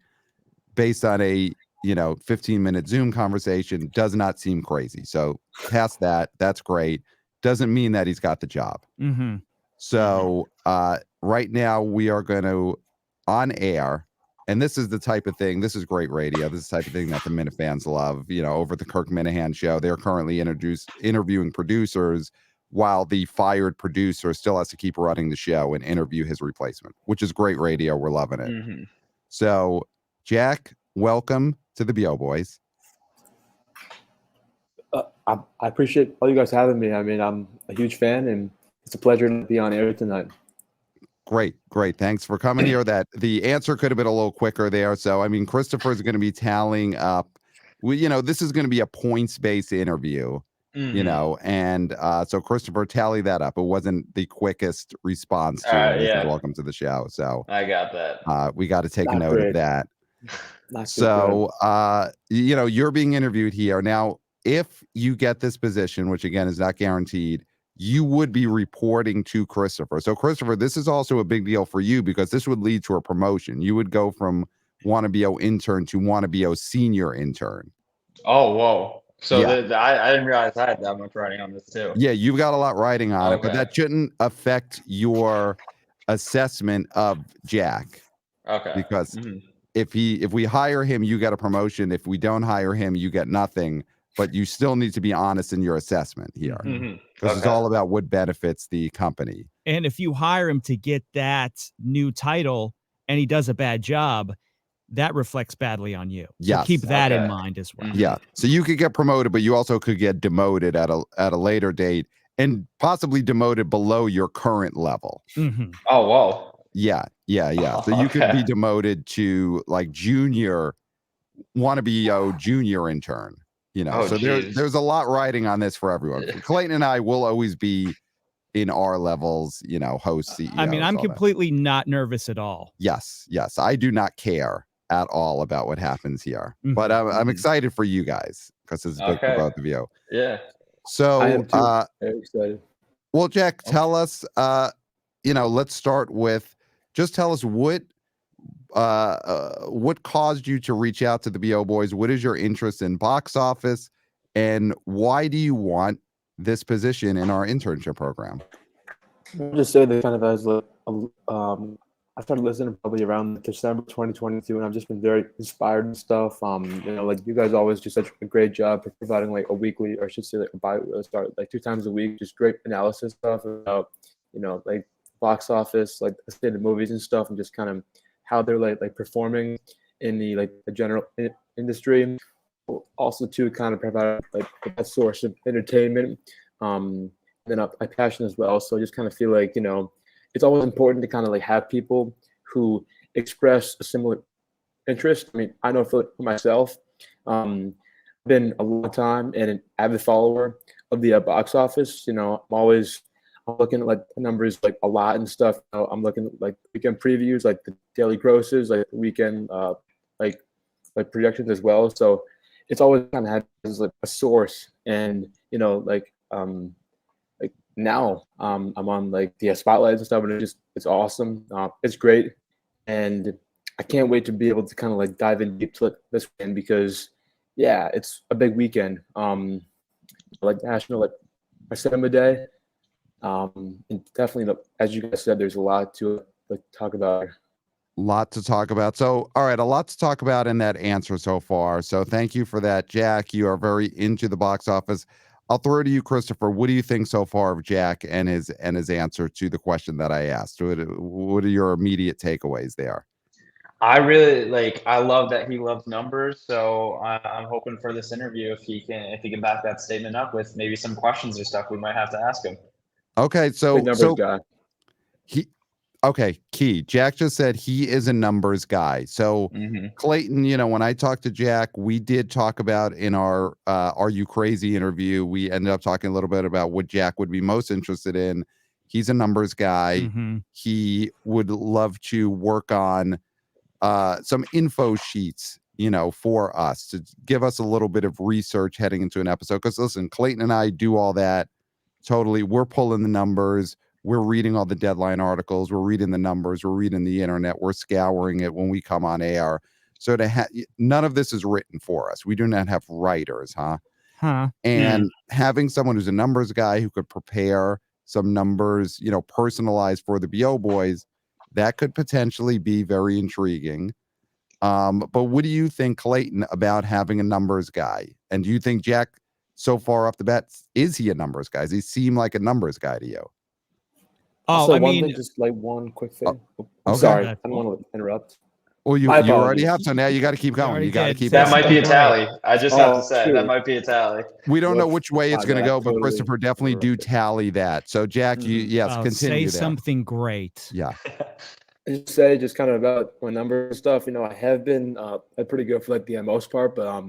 based on a 15-minute Zoom conversation, does not seem crazy. So past that, that's great. Doesn't mean that he's got the job. Mm-hmm. So right now we are going to on air. And this is the type of thing, this is great radio. This is the type of thing that the Minifans love. Over the Kirk Minahan show, they're currently interviewing producers while the fired producer still has to keep running the show and interview his replacement, which is great radio. We're loving it. Mm-hmm. So, Jack, welcome to the BO Boys. I appreciate all you guys having me. I mean, I'm a huge fan, and it's a pleasure to be on air tonight. Great. Thanks for coming here. That the answer could have been a little quicker there. So, I mean, Christopher is going to be tallying up. This is going to be a points-based interview. Mm-hmm. And so Christopher, tally that up. It wasn't the quickest response to Yeah. welcome to the show. So I got that. we got to take a Not note great. of that. Not So you're being interviewed here now. If you get this position, which again is not guaranteed, you would be reporting to Christopher. So Christopher, this is also a big deal for you because this would lead to a promotion. You would go from wanna BO intern to wanna BO senior intern. Oh, whoa. So Yeah. I didn't realize I had that much writing on this too. Yeah, you've got a lot riding on it, but Okay. that shouldn't affect your assessment of Jack. Okay. Because Mhm. if we hire him, you get a promotion. If we don't hire him, you get nothing. But you still need to be honest in your assessment here. Mhm. Because it's Okay. all about what benefits the company. And if you hire him to get that new title and he does a bad job, that reflects badly on you. So Yes. keep that in Okay. mind as well. Mhm. Yeah. So you could get promoted, but you also could get demoted at a later date and possibly demoted below your current level. Mhm. Oh, whoa. Yeah. So you could be Okay. demoted to like junior, wannabe junior intern. Oh, So geez. there's a lot riding on this for everyone. Clayton and I will always be in our levels, host, CEOs. I mean, I'm all that. completely not nervous at all. Yes. I do not care at all about what happens here, but I'm Mhm. excited for you guys because it's big for Okay. both of you. Yeah. So, I am too. Very excited. well, Jack, tell us. Let's start with just tell us what caused you to reach out to the BO Boys. What is your interest in box office, and why do you want this position in our internship program? I'll just say that kind of as I started listening probably around December 2022, and I've just been very inspired and stuff. Like you guys always do such a great job for providing like a weekly, or I should say like 2 times a week, just great analysis stuff about like box office, like the state of movies and stuff, and just kind of how they're like performing in the general industry. Also to kind of provide like a source of entertainment. Then I'm passionate as well, so I just kind of feel like it's always important to kind of like have people who express a similar interest. I mean, I know for myself, been a long time and an avid follower of the box office. I'm looking at like the numbers like a lot and stuff. I'm looking at like weekend previews, like the daily grosses, like the weekend like projections as well. So it's always kind of had as like a source, and now I'm on like the spotlights and stuff, and it's awesome. It's great, and I can't wait to be able to kind of like dive in deep to it this weekend because, yeah, it's a big weekend. Like National like Assembly Day. And definitely, as you guys said, there's a lot to like talk about. Lot to talk about. So, all right, a lot to talk about in that answer so far. So, thank you for that, Jack. You are very into the box office. I'll throw it to you, Christopher. What do you think so far of Jack and his answer to the question that I asked? What are your immediate takeaways there? I really I love that he loves numbers. So I'm hoping for this interview if he can back that statement up with maybe some questions or stuff we might have to ask him. Okay, Big so numbers guy. Key. Jack just said he is a numbers guy. So Clayton, when I talked to Jack, we did talk about in our Are You Crazy interview, we ended up talking a little bit about what Jack would be most interested in. He's a numbers guy. Mhm. He would love to work on some info sheets, for us to give us a little bit of research heading into an episode. Because listen, Clayton and I do all that totally. We're pulling the numbers. We're reading all the deadline articles. We're reading the numbers. We're reading the internet. We're scouring it when we come on air. So none of this is written for us. We do not have writers, huh? And having someone who's a numbers guy who could prepare some numbers, personalized for the BO boys, that could potentially be very intriguing. But what do you think, Clayton, about having a numbers guy? And do you think Jack, so far off the bat, is he a numbers guy? Does he seem like a numbers guy to you? Oh, So I one mean, thing, just like one quick thing. I'm okay. sorry, I don't want to interrupt. Well, you My already apologies. have, so now you got to keep going. already You got to did. keep That Say going. might be a Great. tally. I just have to say shoot. that might be a tally. We don't know Whoops. which way it's My going to bad. go, but Totally Christopher, definitely do interrupted. tally that. So, Jack, yes, Oh, continue say there. something great. Yeah. Just kind of about my numbers and stuff. I have been pretty good for like the most part, but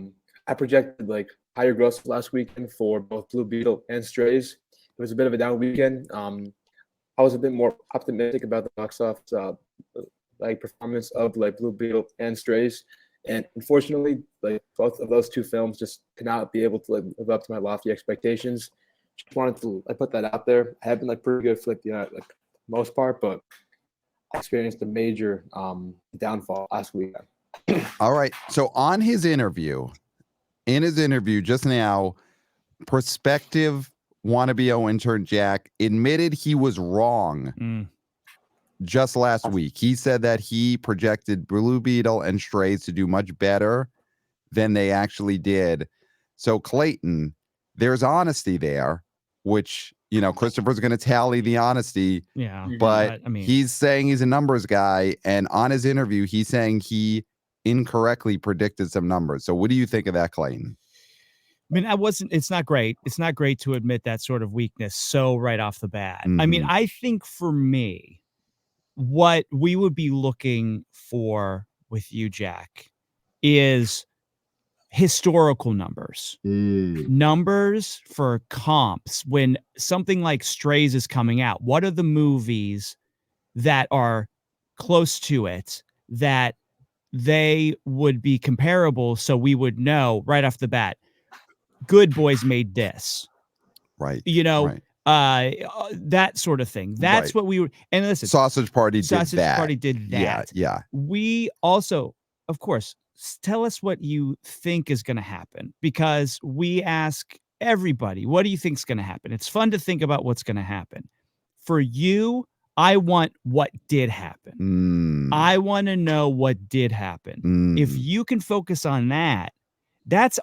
I projected like higher gross last weekend for both Blue Beetle and Strays. It was a bit of a down weekend. I was a bit more optimistic about the box office performance of like Blue Beetle and Strays, and unfortunately, like both of those two films just could not be able to live up to my lofty expectations. Just wanted to put that out there. I have been like pretty good for like most part, but I experienced a major downfall last week. All right. So in his interview just now, prospective wannabe intern Jack admitted he was wrong just last week. He said that he projected Blue Beetle and Strays to do much better than they actually did. So Clayton, there's honesty there, which, Christopher's going to tally the honesty. Yeah. But I mean, he's saying he's a numbers guy. And on his interview, he's saying he incorrectly predicted some numbers. So what do you think of that, Clayton? I mean, it's not great. It's not great to admit that sort of weakness so right off the bat. I mean, I think for me, what we would be looking for with you, Jack, is historical numbers. Numbers for comps. When something like Strays is coming out, what are the movies that are close to it that they would be comparable so we would know right off the bat? Good Boys made this, right? That sort of thing. That's what we were. And listen, Sausage Party did that. Yeah. We also, of course, tell us what you think is going to happen, because we ask everybody, what do you think is going to happen? It's fun to think about what's going to happen. For you, I want what did happen. I want to know what did happen. If you can focus on that, that's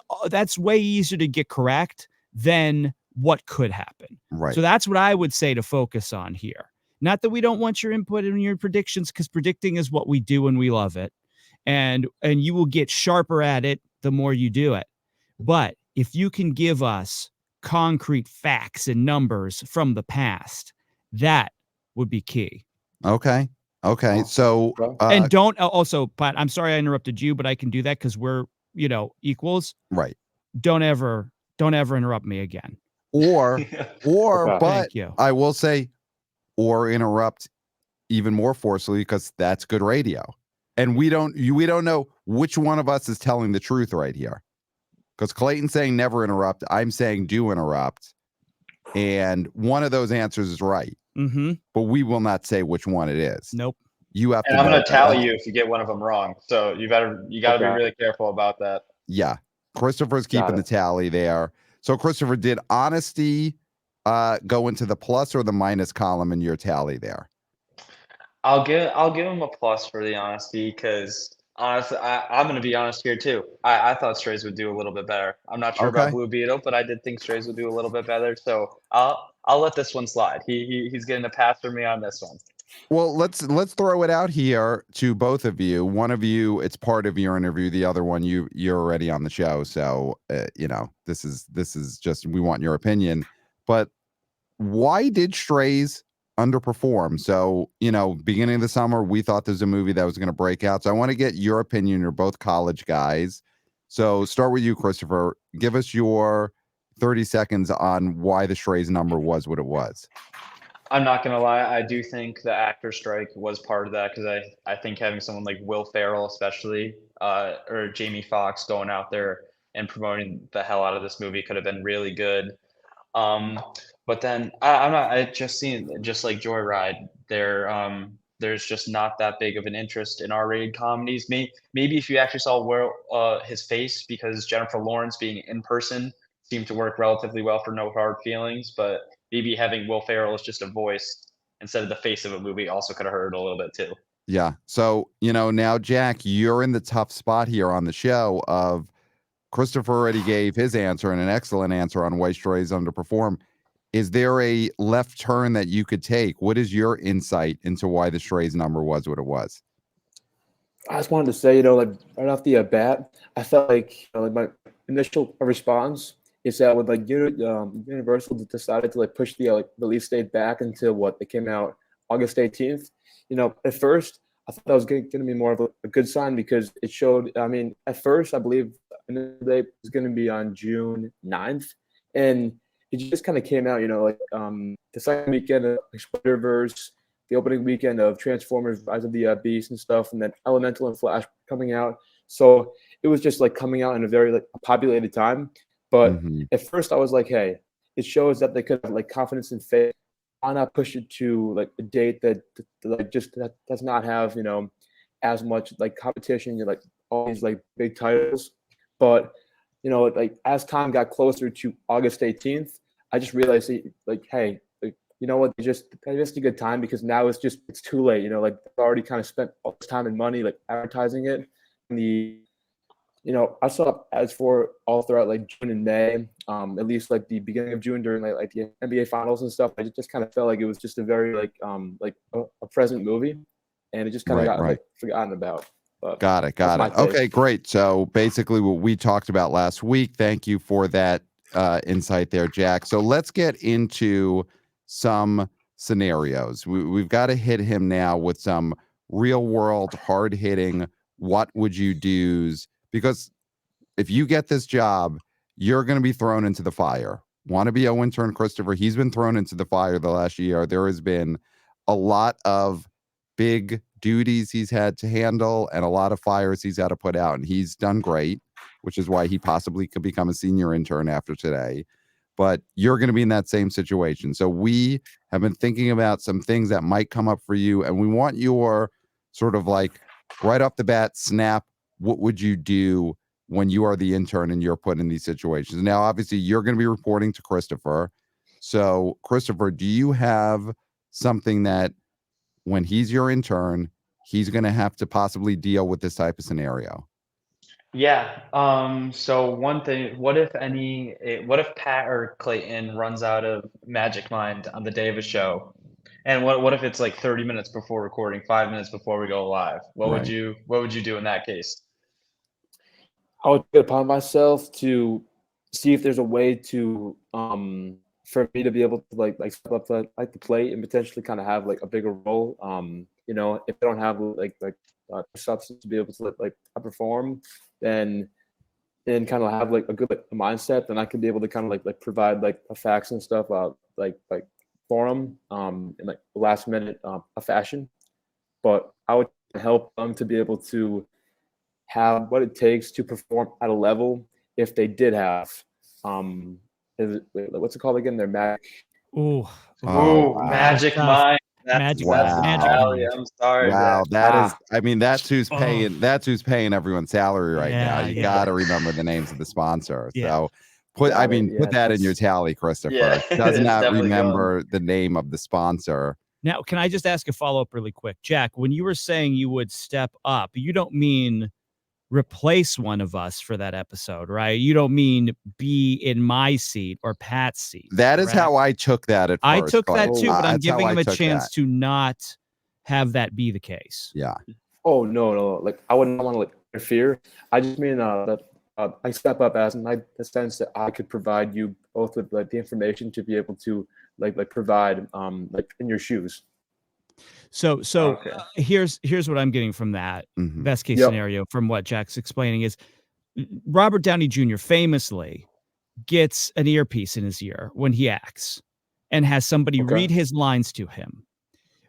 way easier to get correct than what could happen. Right. So that's what I would say to focus on here. Not that we don't want your input and your predictions, because predicting is what we do and we love it. And you will get sharper at it the more you do it. But if you can give us concrete facts and numbers from the past, that would be key. Okay. So and don't also, Pat, I'm sorry I interrupted you, but I can do that because we're equals. Right. Don't ever interrupt me again. Or Okay. but Thank you. I will say, or interrupt even more forcefully, because that's good radio. And we don't know which one of us is telling the truth right here. Because Clayton's saying never interrupt. I'm saying do interrupt. And one of those answers is right. But we will not say which one it is. Nope. You have And to I'm know. gonna tally you if you get one of them wrong. So you gotta be Okay. really careful about that. Yeah. Christopher's Got keeping the it. tally there. So Christopher, did honesty go into the plus or the minus column in your tally there? I'll give him a plus for the honesty because honestly, I'm gonna be honest here too. I thought Strays would do a little bit better. I'm not sure Okay. about Blue Beetle, but I did think Strays would do a little bit better. So I'll let this one slide. He's getting a pass for me on this one. Well, let's throw it out here to both of you. One of you, it's part of your interview. The other one, you're already on the show, so you know this is just we want your opinion. But why did Strays underperform? So you know, beginning of the summer, we thought there's a movie that was going to break out. So I want to get your opinion. You're both college guys, so start with you, Christopher. Give us your 30 seconds on why the Strays number was what it was. I'm not gonna lie, I do think the actor strike was part of that because I think having someone like Will Ferrell, especially, or Jamie Foxx going out there and promoting the hell out of this movie could have been really good. Um, but then I'm not. I just seen just like Joyride. There's just not that big of an interest in R-rated comedies. Maybe if you actually saw where his face, because Jennifer Lawrence being in person seemed to work relatively well for No Hard Feelings, but maybe having Will Ferrell as just a voice instead of the face of a movie also could have hurt a little bit too. Yeah. So, you know, now, Jack, you're in the tough spot here on the show of Christopher already gave his answer and an excellent answer on why Strays underperform. Is there a left turn that you could take? What is your insight into why the Strays number was what it was? I just wanted to say, like right off the bat, I felt like, like my initial response is that with like Universal decided to like push the like release date back until what it came out August 18th. At first I thought that was going to be more of a good sign because it showed. I mean, at first I believe the date was going to be on June 9th, and it just kind of came out. Like the second weekend of Spider-Verse, the opening weekend of Transformers: Rise of the Beast and stuff, and then Elemental and Flash coming out. So it was just like coming out in a very like populated time. But at first I was like, hey, it shows that they could have like confidence and faith. Why not push it to like a date that like just that does not have as much like competition, like all these like big titles. But like as time got closer to August 18th, I just realized like, hey, you know what? They missed a good time because now it's too late. Like they've already kind of spent all this time and money like advertising it. And I saw ads for all throughout like June and May, at least like the beginning of June during like the NBA finals and stuff. I just kind of felt like it was just a very like a present movie, and it just kind of got like forgotten about. But Got it. Okay, great. So basically what we talked about last week. Thank you for that insight there, Jack. So let's get into some scenarios. We've got to hit him now with some real world, hard hitting, what would you do's? Because if you get this job, you're going to be thrown into the fire. Want to be a intern, Christopher? He's been thrown into the fire the last year. There has been a lot of big duties he's had to handle and a lot of fires he's had to put out. And he's done great, which is why he possibly could become a senior intern after today. But you're going to be in that same situation. So we have been thinking about some things that might come up for you. And we want your sort of like right off the bat, snap. What would you do when you are the intern and you're put in these situations? Now, obviously, you're going to be reporting to Christopher. So, Christopher, do you have something that when he's your intern, he's going to have to possibly deal with this type of scenario? Yeah. So one thing, what if Pat or Clayton runs out of Magic Mind on the day of a show? And what if it's like 30 minutes before recording, 5 minutes before we go live? What would you do in that case? I would take it upon myself to see if there's a way to for me to be able to like step up to like the plate and potentially kind of have like a bigger role. If I don't have like substance to be able to like perform, then kind of have like a good mindset, then I could be able to kind of like provide like facts and stuff like for them in like last minute a fashion. But I would help them to be able to have what it takes to perform at a level if they did have what's it called again? Their magic. Ooh. Magic Tough. Mind. Magic, Wow. Magic Tally. Mind. I'm sorry. Wow, Jack. that is. I mean, that's who's Oh. paying. That's who's paying everyone's salary right now. Yeah, You yeah. got to remember the names of the sponsor. Yeah. So put. I Got it. mean, Yeah, put that in your that's- tally, Christopher. Yeah, Does it's not definitely remember the name of the sponsor. Now, can I just ask a follow-up really quick? Jack, when you were saying you would step up, you don't mean replace one of us for that episode, right? You don't mean be in my seat or Pat's seat. That is correct? how I took that at I first. took that Clay. too, but I'm That's how giving I him a took chance that. to not have that be the case. Yeah. Oh no! Like I wouldn't want to like interfere. I just mean that I step up as in the sense that I could provide you both with like the information to be able to like provide like in your shoes. So Okay. here's what I'm getting from that. Mhm. Best case Yep. scenario from what Jack's explaining is Robert Downey Jr. famously gets an earpiece in his ear when he acts and has somebody Okay. read his lines to him.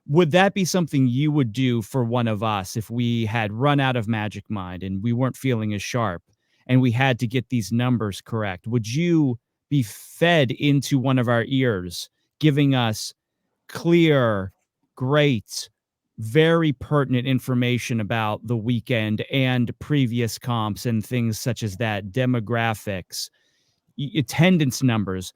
Would that be something you would do for one of us if we had run out of Magic Mind and we weren't feeling as sharp and we had to get these numbers correct? Would you be fed into one of our ears, giving us clear, great, very pertinent information about the weekend and previous comps and things such as that, demographics, attendance numbers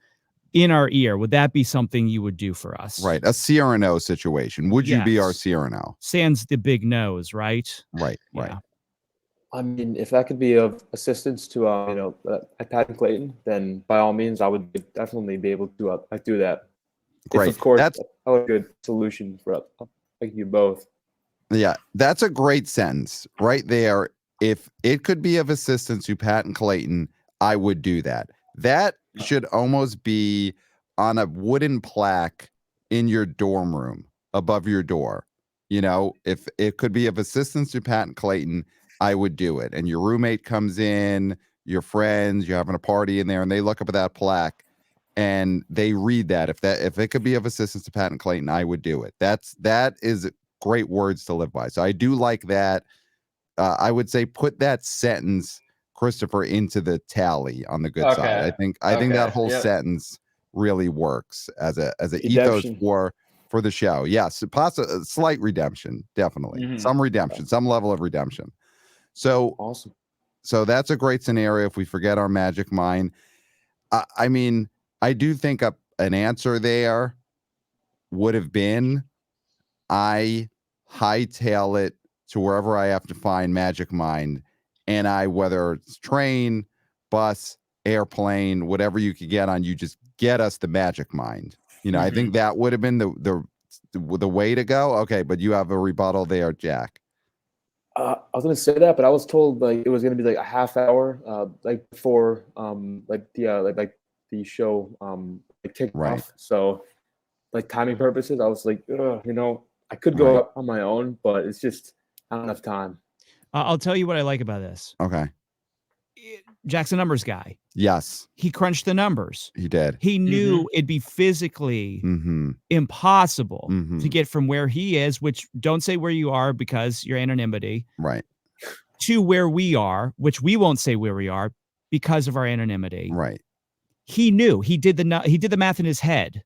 in our ear? Would that be something you would do for us? Right. A Cyrano situation. Would you be our Yes. Cyrano? Sans the big nose, right? Right. Right. Yeah. I mean, if that could be of assistance to Pat and Clayton, then by all means, I would definitely be able to do that. Great. If, of course, That's a good solution for like you both. Yeah, that's a great sentence right there. If it could be of assistance to Pat and Clayton, I would do that. That should almost be on a wooden plaque in your dorm room above your door. You know, if it could be of assistance to Pat and Clayton, I would do it. And your roommate comes in, your friends, you're having a party in there, and they look up at that plaque and they read that. If it could be of assistance to Pat and Clayton, I would do it. That is great words to live by. So I do like that. I would say put that sentence, Christopher, into the tally on the good side. Okay. I think that Okay. whole Yep. sentence really works as a ethos Redemption. for the show. Yes, a slight redemption, definitely. Mhm. Some redemption, some level of redemption. So Awesome. so that's a great scenario if we forget our Magic Mind. I mean, I do think an answer there would have been I hightail it to wherever I have to find Magic Mind, and whether it's train, bus, airplane, whatever you could get on, you just get us the Magic Mind. You know, I think that would have been the way to go. Okay, but you have a rebuttal there, Jack. I was gonna say that, but I was told like it was gonna be like a half hour, like before, like the show, like kicked Right. off. So, like timing purposes, I was like, I could go Right. up on my own, but it's just not enough time. I'll tell you what I like about this. Okay. Jack's a numbers guy. Yes, He crunched the numbers. he did. He knew it'd be physically Mm-hmm. impossible Mhm. to get from where he is, which don't say where you are because your anonymity, Right. to where we are, which we won't say where we are because of our anonymity. Right. He knew. He did the math in his head,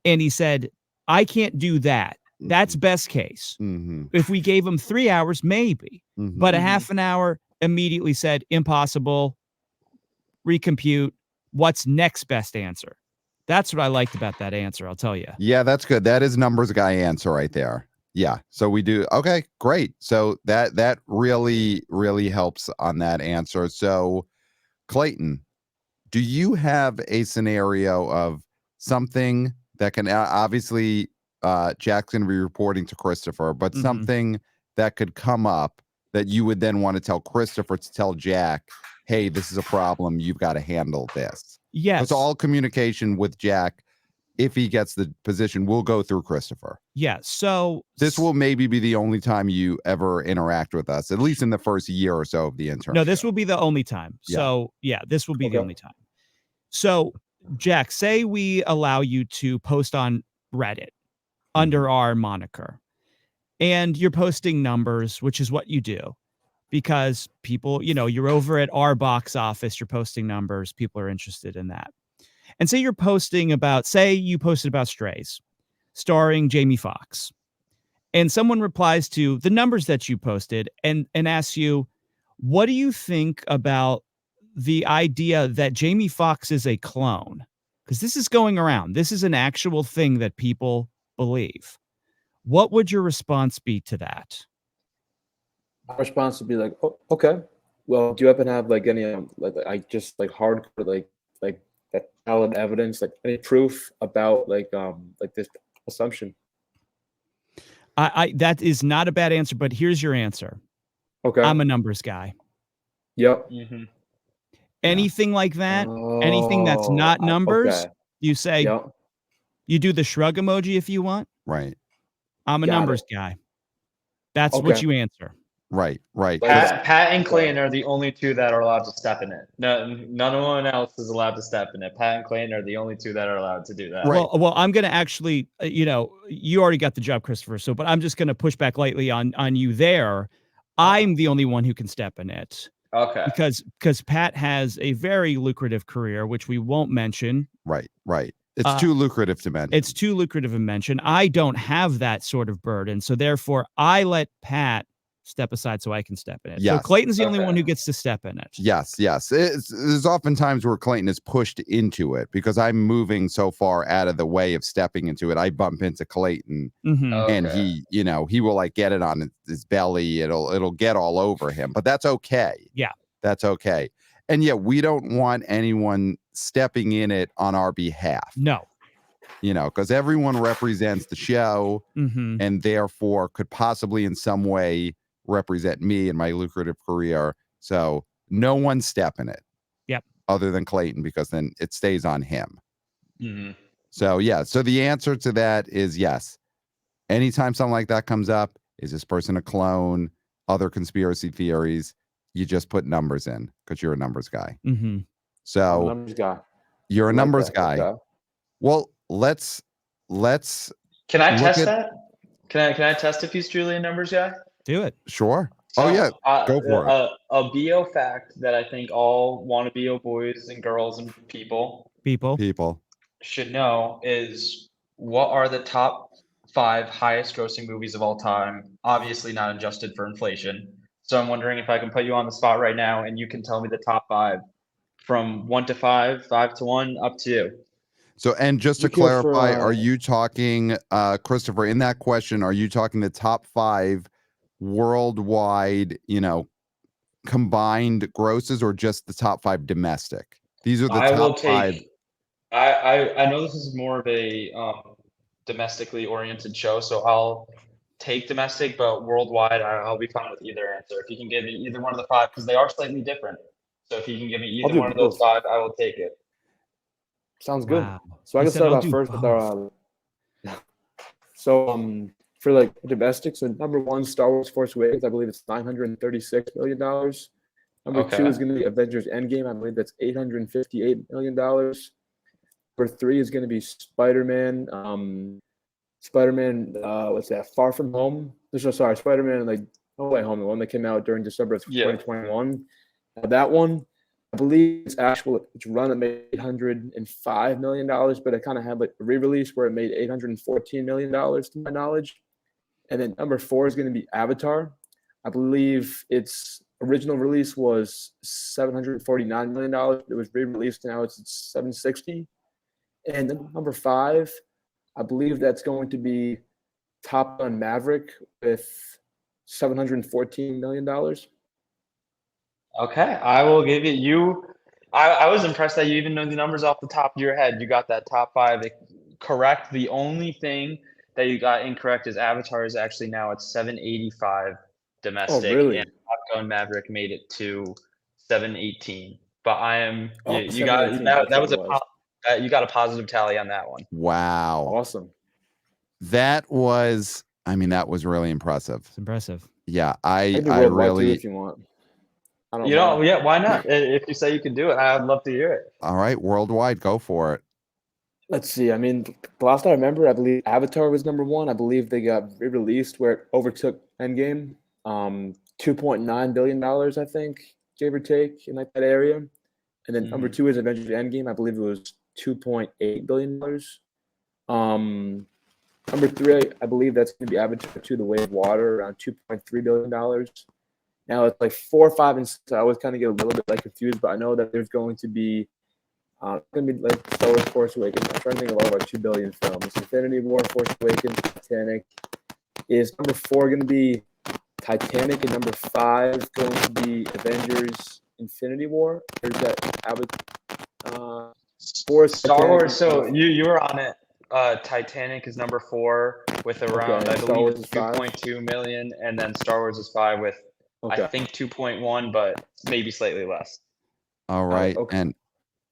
and he said, "I can't do that. That's best case. Mm-hmm. If we gave him 3 hours, maybe, Mm-hmm. but a half an hour." Immediately said, "Impossible. Recompute. What's next best answer?" That's what I liked about that answer. I'll tell you. Yeah, that's good. That is numbers guy answer right there. Yeah. So we do. Okay, great. So that really helps on that answer. So Clayton, do you have a scenario of something that can obviously Jack's going to be reporting to Christopher, but Mhm. something that could come up that you would then want to tell Christopher to tell Jack, hey, this is a problem. You've got to handle this. Yes. It's all communication with Jack. If he gets the position, we'll go through Christopher. Yeah. So This will maybe be the only time you ever interact with us, at least in the first year or so of the internship. No, this will be the only time. Yeah. So yeah, this will be the Okay. only time. So Jack, say we allow you to post on Reddit under our moniker, and you're posting numbers, which is what you do because people, you're over at our box office, you're posting numbers, people are interested in that. And say you posted about Strays. starring Jamie Foxx. And someone replies to the numbers that you posted and asks you, what do you think about the idea that Jamie Foxx is a clone? Because this is going around. This is an actual thing that people believe. What would your response be to that? My response would be like, oh, okay. Well, do you happen to have like any like just like hardcore like that valid evidence, like any proof about like this assumption? I that is not a bad answer, but here's your answer. Okay. I'm a numbers guy. Yep. Mm-hmm. Anything like that, anything that's not numbers, okay. you say, Yep. you do the shrug emoji if you want. Right. I'm a Got numbers it. guy. That's what Okay. you answer. Right. Right. Like 'Cause- Pat and Clayton are the only two that are allowed to step in it. No, none one else is allowed to step in it. Pat and Clayton are the only two that are allowed to do that. Right. Well, I'm going to actually, you already got the job, Christopher. So, but I'm just going to push back lightly on you there. I'm the only one who can step in it Okay. because Pat has a very lucrative career, which we won't mention. Right. Right. It's too lucrative to mention. It's too lucrative to mention. I don't have that sort of burden. So therefore, I let Pat step aside so I can step in it. So Yes. Clayton's the only Okay. one who gets to step in it. Yes, yes. There's often times where Clayton is pushed into it because I'm moving so far out of the way of stepping into it. I bump into Clayton Mhm. and Okay. he will like get it on his belly. It'll get all over him, but that's okay. Yeah. That's okay. And yeah, we don't want anyone stepping in it on our behalf, No. because everyone represents the show Mhm. and therefore could possibly in some way represent me and my lucrative career. So no one step in it. Yep. Other than Clayton, because then it stays on him. Mm-hmm. So yeah. So the answer to that is yes. Anytime something like that comes up, is this person a clone? Other conspiracy theories, you just put numbers in because you're a numbers guy. Mhm. I'm a So numbers guy. you're a I like numbers that. guy. Okay. Well, let's Can I Look test at- that? Can I test if he's truly a numbers guy? Do it. sure. Oh yeah, go for it. A BO fact that I think all wannabe BO boys and girls and people People. should know is what are the top 5 highest grossing movies of all time? Obviously not adjusted for inflation. So I'm wondering if I can put you on the spot right now and you can tell me the top 5 from 1 to 5, 5 to 1, up to you. So, and just to You care for, clarify, are you talking, Christopher, in that question, are you talking the top 5 worldwide, combined grosses or just the top 5 domestic? These are the I will top 5. take. I know this is more of a domestically oriented show, so I'll take domestic, but worldwide, I'll be fine with either answer. If you can give me either one of the 5, because they are slightly different. So if you can give me I'll either do one of those both. 5, I will take it. Sounds good. Wow. So I He can said, start "I'll off do first with both." our. So for like domestic, so number 1, Star Wars: Force Awakens, I believe it's $936 million. Number 2 Okay. is going to be Avengers: Endgame. I believe that's $858 million. Number 3 is going to be Spider-Man. What's that? Far From Home. Sorry, Spider-Man like No Way Home, the one that came out during December of Yeah. 2021. That one, I believe it's run at made $805 million, but it kind of had like a re-release where it made $814 million to my knowledge. And then number 4 is going to be Avatar. I believe its original release was $749 million. It was re-released, now it's $760. And then number 5, I believe that's going to be Top Gun Maverick with $714 million. Okay, I will give it you. I was impressed that you even know the numbers off the top of your head. You got that top 5 correct. The only thing that you got incorrect is Avatar is actually now at 785 domestic. Oh, really? And Top Gun Maverick made it to 718. But I am Oh, you got 718, that that's was what it was. you got a positive tally on that one. Wow. Awesome. That was really impressive. It's impressive. Yeah, I can do I worldwide too really. if you want. I don't You know, mind. yeah, why not? If you say you can do it, I'd love to hear it. All right, worldwide, go for it. Let's see. I mean, the last I remember, I believe Avatar was number 1. I believe they got re-released where it overtook Endgame. $2.9 billion, I think, give or take, in like that area. And then number 2 is Avengers: Endgame. I believe it was $2.8 billion. Number 3, I believe that's going to be Avatar 2: The Way of Water, around $2.3 billion. Now it's like 4, 5, and 6. I always kind of get a little bit confused, but I know that there's going to be like Star Wars: Force Awakens. I'm trying to think of all of our 2 billion films. Infinity War, Force Awakens, Titanic. Is number 4 going to be Titanic, and number 5 going to be Avengers: Infinity War? Or is that Star Wars. So you were on it. Titanic is number 4 with around I believe it's 2.2 million, and then Star Wars is 5 with I think 2.1, but maybe slightly less. All right, okay. and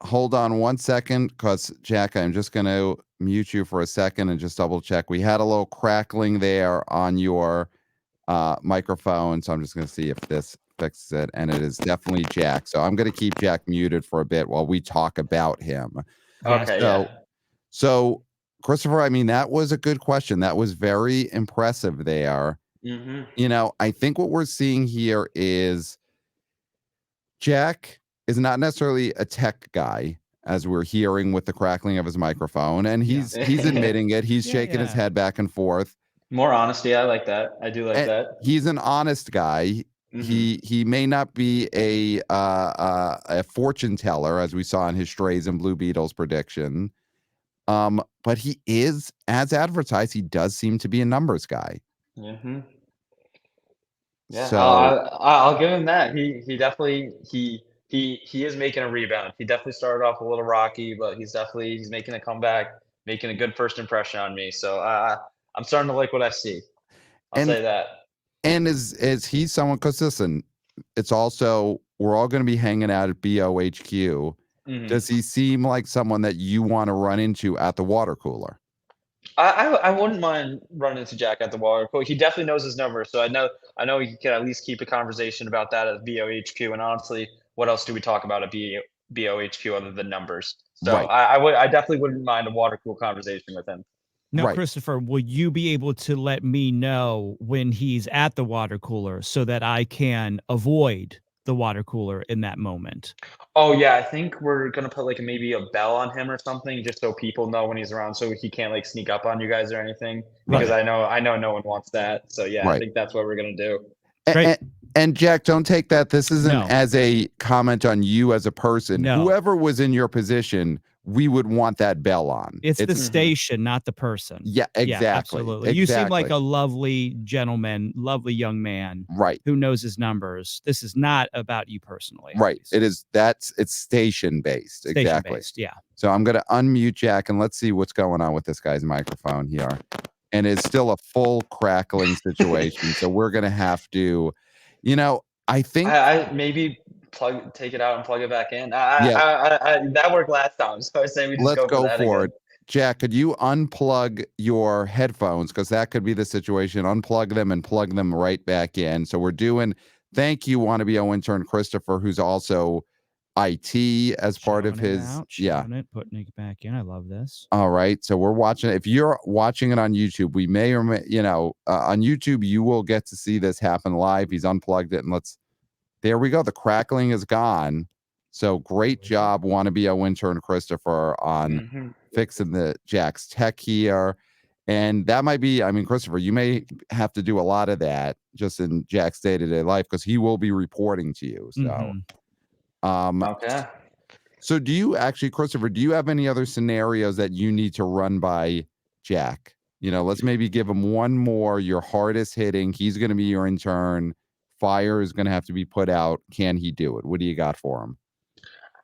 hold on one second, because Jack, I'm just going to mute you for a second and just double check. We had a little crackling there on your microphone, so I'm just going to see if this fixes it, and it is definitely Jack. So I'm going to keep Jack muted for a bit while we talk about him. Okay. So Christopher, I mean, that was a good question. That was very impressive there. Mm-hmm. You know, I think what we're seeing here is Jack is not necessarily a tech guy, as we're hearing with the crackling of his microphone, and he's admitting it. He's shaking his head back and forth. More honesty, I like that. I do like that. He's an honest guy. Mm-hmm. He may not be a fortune teller, as we saw in his Strays and Blue Beetles prediction, but he is, as advertised, he does seem to be a numbers guy. Mm-hmm. Yeah, So I'll give him that. He definitely he is making a rebound. He definitely started off a little rocky, but he's making a comeback, making a good first impression on me. So I'm starting to like what I see. I'll say that. And is he someone? Because listen, it's also, we're all going to be hanging out at BOHQ. Mm-hmm. Does he seem like someone that you want to run into at the water cooler? I wouldn't mind running into Jack at the water cooler. He definitely knows his number, so I know he can at least keep a conversation about that at BOHQ. And honestly, what else do we talk about at BOHQ other than numbers? So Right. I definitely wouldn't mind a water cool conversation with him. Now, Right. Christopher, will you be able to let me know when he's at the water cooler so that I can avoid the water cooler in that moment? Oh yeah, I think we're gonna put like maybe a bell on him or something, just so people know when he's around, so he can't like sneak up on you guys or anything. Because I know no one wants that. So yeah, I think that's what we're gonna do. And Jack, don't take that. This isn't No. as a comment on you as a person. No. Whoever was in your position, we would want that bell on. It's the station, not the person. Yeah, exactly. Yeah, absolutely. You seem like a lovely gentleman, lovely young man, right? Who knows his numbers. This is not about you personally. Right. It's station based. Exactly. Yeah. So I'm going to unmute Jack and let's see what's going on with this guy's microphone here. And it's still a full crackling situation. So we're going to have to, I think I maybe take it out and plug it back in. That worked last time, so I say we just let's go for it. Jack, could you unplug your headphones, because that could be the situation. Unplug them and plug them right back in. So we're doing thank you, Wannabe intern Christopher, who's also IT as part of his putting it back in. I love this. All right, so we're watching. If you're watching it on YouTube, we may or may, on YouTube you will get to see this happen live. He's unplugged it, and there we go. The crackling is gone. So great job, Wannabe intern Christopher, on fixing the Jack's tech here. And that might be, Christopher, you may have to do a lot of that just in Jack's day-to-day life, because he will be reporting to you. So okay. So do you actually, Christopher, do you have any other scenarios that you need to run by Jack? Let's maybe give him one more, your hardest hitting. He's going to be your intern. Fire is going to have to be put out. Can he do it? What do you got for him?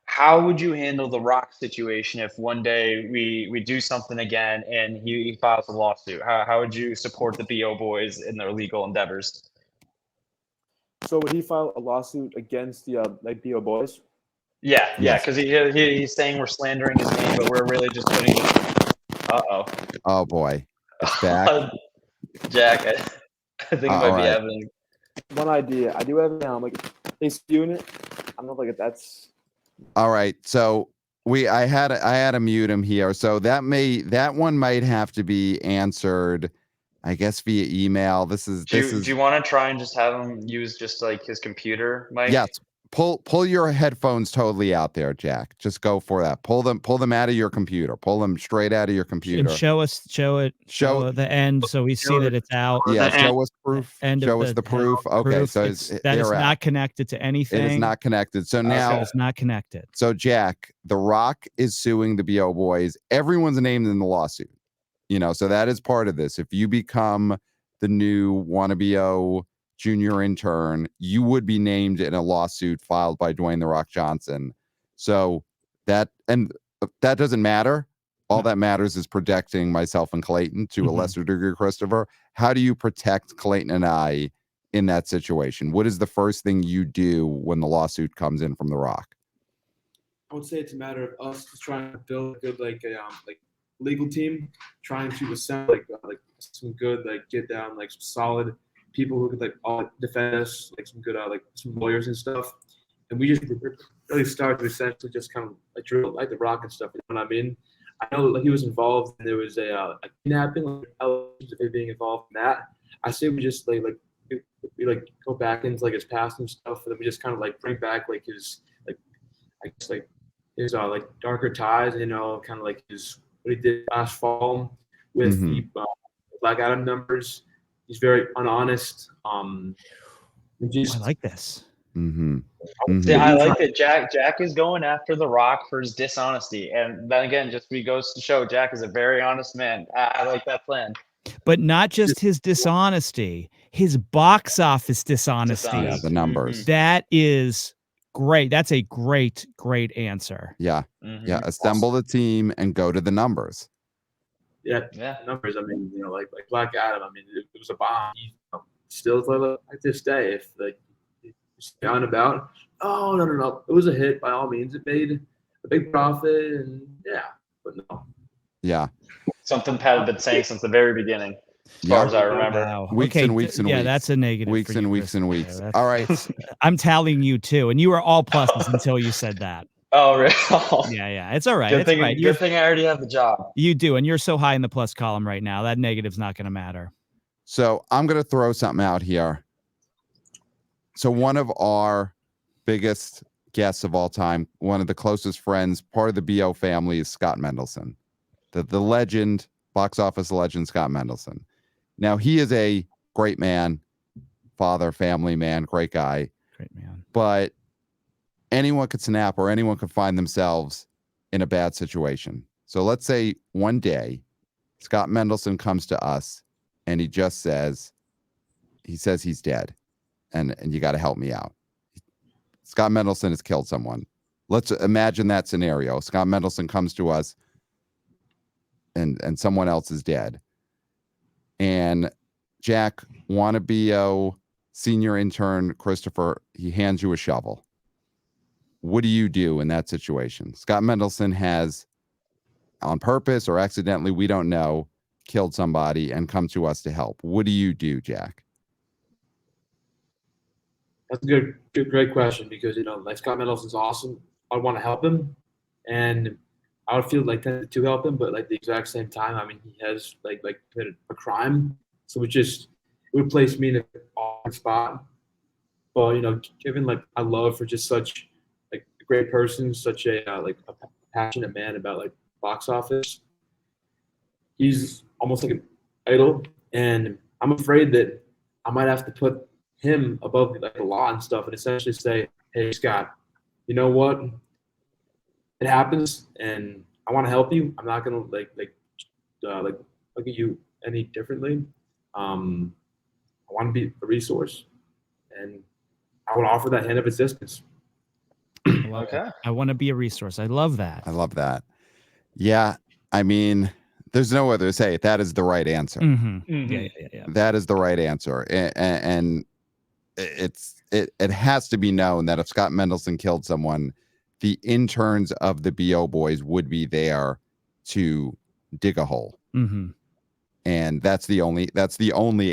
How would you handle the Rock situation if one day we do something again and he files a lawsuit? How would you support the BO boys in their legal endeavors? So would he file a lawsuit against the BO boys? Yeah, because he's saying we're slandering his name, but we're really just putting. Oh boy, it's back. Jack, I think it might be happening. One idea. I do have a unit. I don't know if that's. All right, so I had to mute him here. So that one might have to be answered, I guess, via email. Do you want to try and just have him use just like his computer mic? Yes, pull your headphones totally out there, Jack. Just go for that. Pull them out of your computer. Pull them straight out of your computer. And show the end so we see that it's out. Yeah, show us proof. End Show of us the proof. Okay, proof. so that is they're out. not connected to anything. It is not connected. So now it's not connected. So Jack, The Rock is suing the BO Boys. Everyone's named in the lawsuit. So that is part of this. If you become the new wannabe junior intern, you would be named in a lawsuit filed by Dwayne The Rock Johnson. So that doesn't matter. All that matters is protecting myself and Clayton to a lesser degree, Christopher. How do you protect Clayton and I in that situation? What is the first thing you do when the lawsuit comes in from The Rock? I would say it's a matter of us just trying to build a good legal team, trying to assemble some good get down some solid people who could all defend us, some good some lawyers and stuff. And we just really started to essentially just kind of drill The Rock and stuff. You know what I mean? I know he was involved, and there was a kidnapping, allegations of him being involved in that. I say we just we go back into his past and stuff, and then we just kind of bring back his his darker ties, kind of his what he did last fall with the Black Adam numbers. He's very unhonest. I like this. Yeah, I like that Jack is going after The Rock for his dishonesty. And then again, just goes to show Jack is a very honest man. I like that plan. But not just his dishonesty, his box office dishonesty. Yeah, the numbers. That is great. That's a great answer. Yeah. Yeah. Assemble the team and go to the numbers. Yeah. Numbers. I mean, like Black Adam. I mean, it was a bomb. Still like this day, if down about, oh no, it was a hit by all means. It made a big profit, and but no. Yeah. Something Pat had been saying since the very beginning, as far as I remember. Wow. Weeks and weeks and yeah, weeks. that's a negative. Weeks for and you, weeks and Christopher. weeks. All right. I'm tallying you too, and you were all pluses until you said that. Oh, really? Yeah. It's all right. Good It's thing. all right. Good thing I already have the job. You do, and you're so high in the plus column right now. That negative's not going to matter. So I'm going to throw something out here. So one of our biggest guests of all time, one of the closest friends, part of the BO family, is Scott Mendelson, the legend, box office legend, Scott Mendelson. Now, he is a great man, father, family man, great guy. Great man. But anyone could snap, or anyone could find themselves in a bad situation. So let's say one day Scott Mendelson comes to us and he just says he's dead, and you got to help me out. Scott Mendelson has killed someone. Let's imagine that scenario. Scott Mendelson comes to us and someone else is dead. And Jack, wannabe senior intern Christopher, he hands you a shovel. What do you do in that situation? Scott Mendelson has, on purpose or accidentally, we don't know, killed somebody and come to us to help. What do you do, Jack? That's a great question, because Scott Mendelson's awesome. I want to help him, and I would feel tempted to help him, but the exact same time, I mean, he has committed a crime, so it would place me in an awkward spot. But given my love for just such a great person, such a a passionate man about box office, he's almost like an idol, and I'm afraid that I might have to put him above the law and stuff, and essentially say, hey, Scott, you know what? It happens, and I want to help you. I'm not gonna look at you any differently. I want to be a resource, and I would offer that hand of assistance. Okay. I want to be a resource. I love that. I love that. Yeah, I mean, there's no other to say it. That is the right answer. Yeah. That is the right answer, and it has to be known that if Scott Mendelson killed someone, the interns of the BO Boys would be there to dig a hole. And that's the only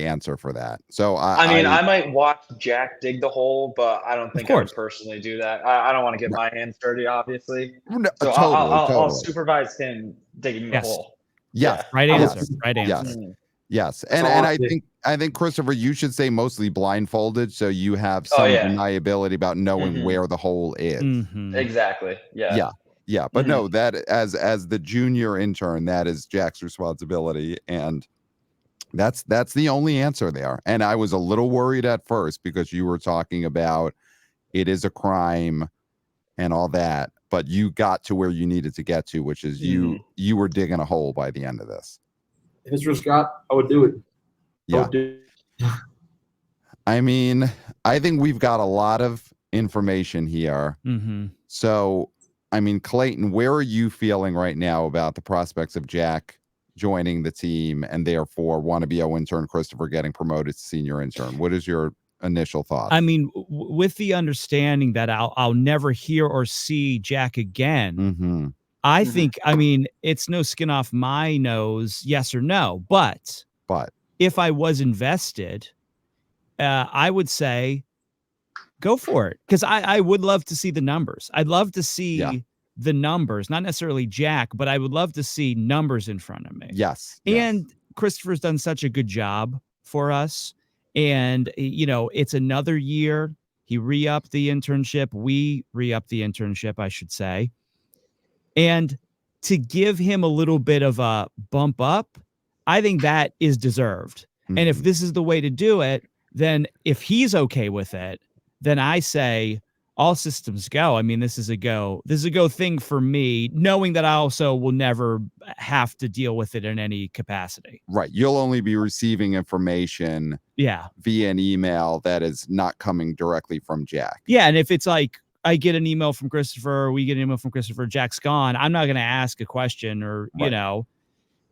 answer for that. So I might watch Jack dig the hole, but I don't think I would personally do that. I don't want to get my hands dirty, obviously. No, so totally. I'll supervise him digging the hole. Yeah. Right answer. Right answer. Yes. Yes, That's and all I I did. think Christopher, you should say mostly blindfolded, so you have Oh, some yeah. deniability about knowing Mhm. where the hole is. Mhm. Exactly. Yeah. Yeah, yeah, but no, that as the junior intern, that is Jack's responsibility, and that's the only answer there. And I was a little worried at first because you were talking about it is a crime and all that, but you got to where you needed to get to, which is you were digging a hole by the end of this. If it's for Scott, I would do it. I Yeah. would do I mean, I think we've got a lot of information here. Mhm. So, I mean, Clayton, where are you feeling right now about the prospects of Jack joining the team and therefore wannabe intern Christopher getting promoted to senior intern? What is your initial thoughts? I mean, with the understanding that I'll never hear or see Jack again, Mm-hmm. I think, I mean, it's no skin off my nose, yes or no. But But if I was invested, I would say go for it, because I would love to see the numbers. I'd love to see Yeah. the numbers, not necessarily Jack, but I would love to see numbers in front of me. yes, And Christopher's done such a good job for us. And, it's another year. He re-upped the internship. We re-upped the internship, I should say. And to give him a little bit of a bump up, I think that is deserved. And if Mhm. this is the way to do it, then if he's okay with it, then I say all systems go. I mean, this is a go thing for me, knowing that I also will never have to deal with it in any capacity. Right. You'll only be receiving information Yeah. via an email that is not coming directly from Jack. Yeah. And if it's like I get an email from Christopher, we get an email from Christopher, Jack's gone, I'm not going to ask a question or, Right.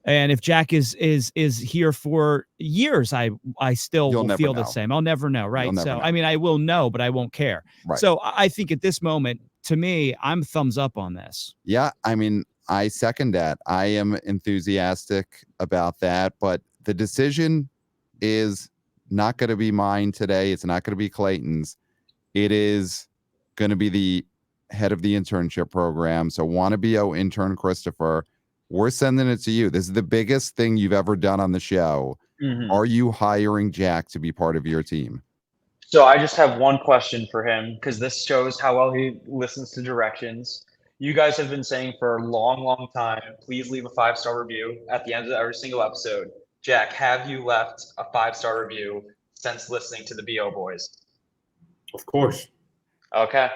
and if Jack is here for years, I still You'll will never feel the know. same. I'll never know, right? never So know. I mean, I will know, but I won't care. Right. So I think at this moment, to me, I'm thumbs up on this. Yeah, I mean, I second that. I am enthusiastic about that, but the decision is not going to be mine today. It's not going to be Clayton's. It is going to be the head of the internship program. So, wannabe intern Christopher, we're sending it to you. This is the biggest thing you've ever done on the show. Are you hiring Jack to be part of your team? So I just have one question for him, because this shows how well he listens to directions. You guys have been saying for a long, long time, please leave a 5-star review at the end of every single episode. Jack, have you left a 5-star review since listening to the BO Boys? Of course. Okay.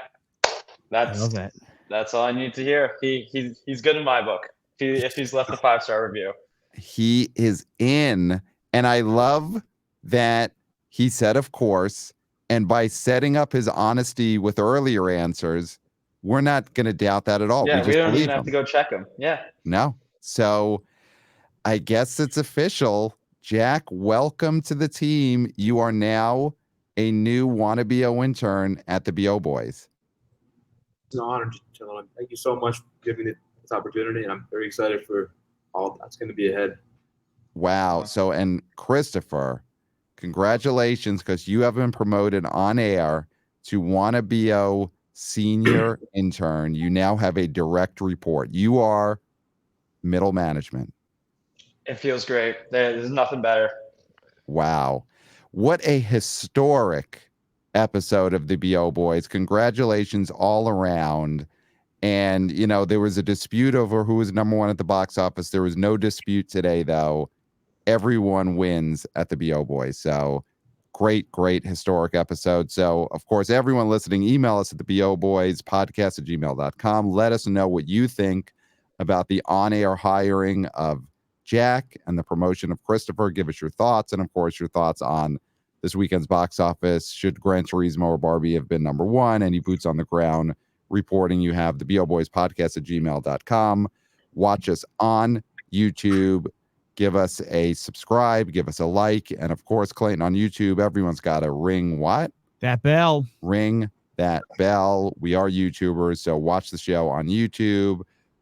I love that. That's all I need to hear. He's good in my book. If he's left a 5-star review. He is in, and I love that he said, of course, and by setting up his honesty with earlier answers, we're not going to doubt that at all. Yeah, we just don't believe even have him. to go check him. Yeah. No. So I guess it's official. Jack, welcome to the team. You are now a new wannabe intern at the BO Boys. It's an honor, gentlemen. Thank you so much for giving me this opportunity, and I'm very excited for all that's going to be ahead. Wow. So, and Christopher, congratulations, because you have been promoted on air to wannabe senior intern. You now have a direct report. You are middle management. It feels great. There's nothing better. Wow. What a historic episode of the BO Boys. Congratulations all around. And, there was a dispute over who was number one at the box office. There was no dispute today, though. Everyone wins at the BO Boys. So great, great historic episode. So, of course, everyone listening, email us at the BO Boys podcast @gmail.com. Let us know what you think about the on-air hiring of Jack and the promotion of Christopher. Give us your thoughts, and of course your thoughts on this weekend's box office. Should Gran Turismo or Barbie have been number one? Any boots on the ground reporting? You have the BO Boys podcast @gmail.com. Watch us on YouTube. Give us a subscribe, give us a like, and of course, Clayton, on YouTube, everyone's got to ring what? That bell. Ring that bell. We are YouTubers, so watch the show on YouTube.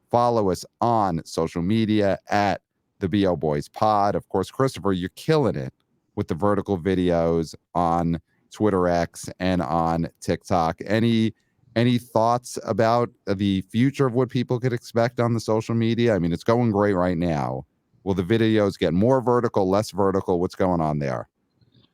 Follow us on social media at the BO Boys Pod. Of course, Christopher, you're killing it with the vertical videos on Twitter X and on TikTok. Any thoughts about the future of what people could expect on the social media? I mean, it's going great right now. Will the videos get more vertical, less vertical? What's going on there?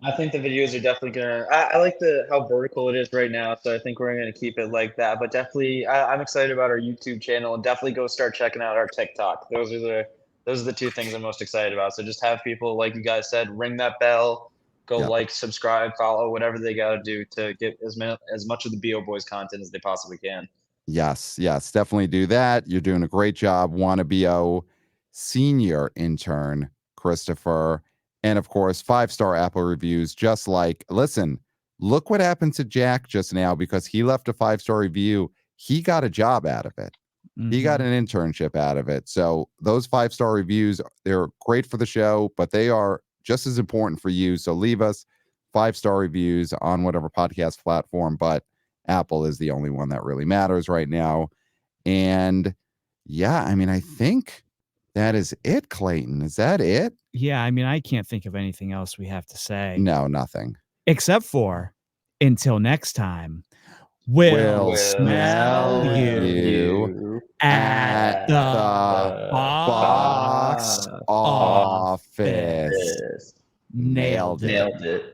I think the videos are definitely gonna. I like how vertical it is right now, so I think we're gonna keep it like that. But definitely, I'm excited about our YouTube channel, and definitely go start checking out our TikTok. Those are the two things I'm most excited about. So just have people, like you guys said, ring that bell, go Yep. like, subscribe, follow, whatever they got to do to get as much of the BO Boys content as they possibly can. Yes, definitely do that. You're doing a great job. Wanna BO senior intern, Christopher. And of course, 5-star Apple reviews, just like, listen, look what happened to Jack just now because he left a 5-star review. He got a job out of it. He got Mhm. an internship out of it. So those 5-star reviews, they're great for the show, but they are just as important for you. So leave us 5-star reviews on whatever podcast platform, but Apple is the only one that really matters right now. And yeah, I mean, I think that is it, Clayton. Is that it? Yeah, I mean, I can't think of anything else we have to say No, nothing. except for until next time, we'll smell you at the box office. office. Nailed it. Nailed it.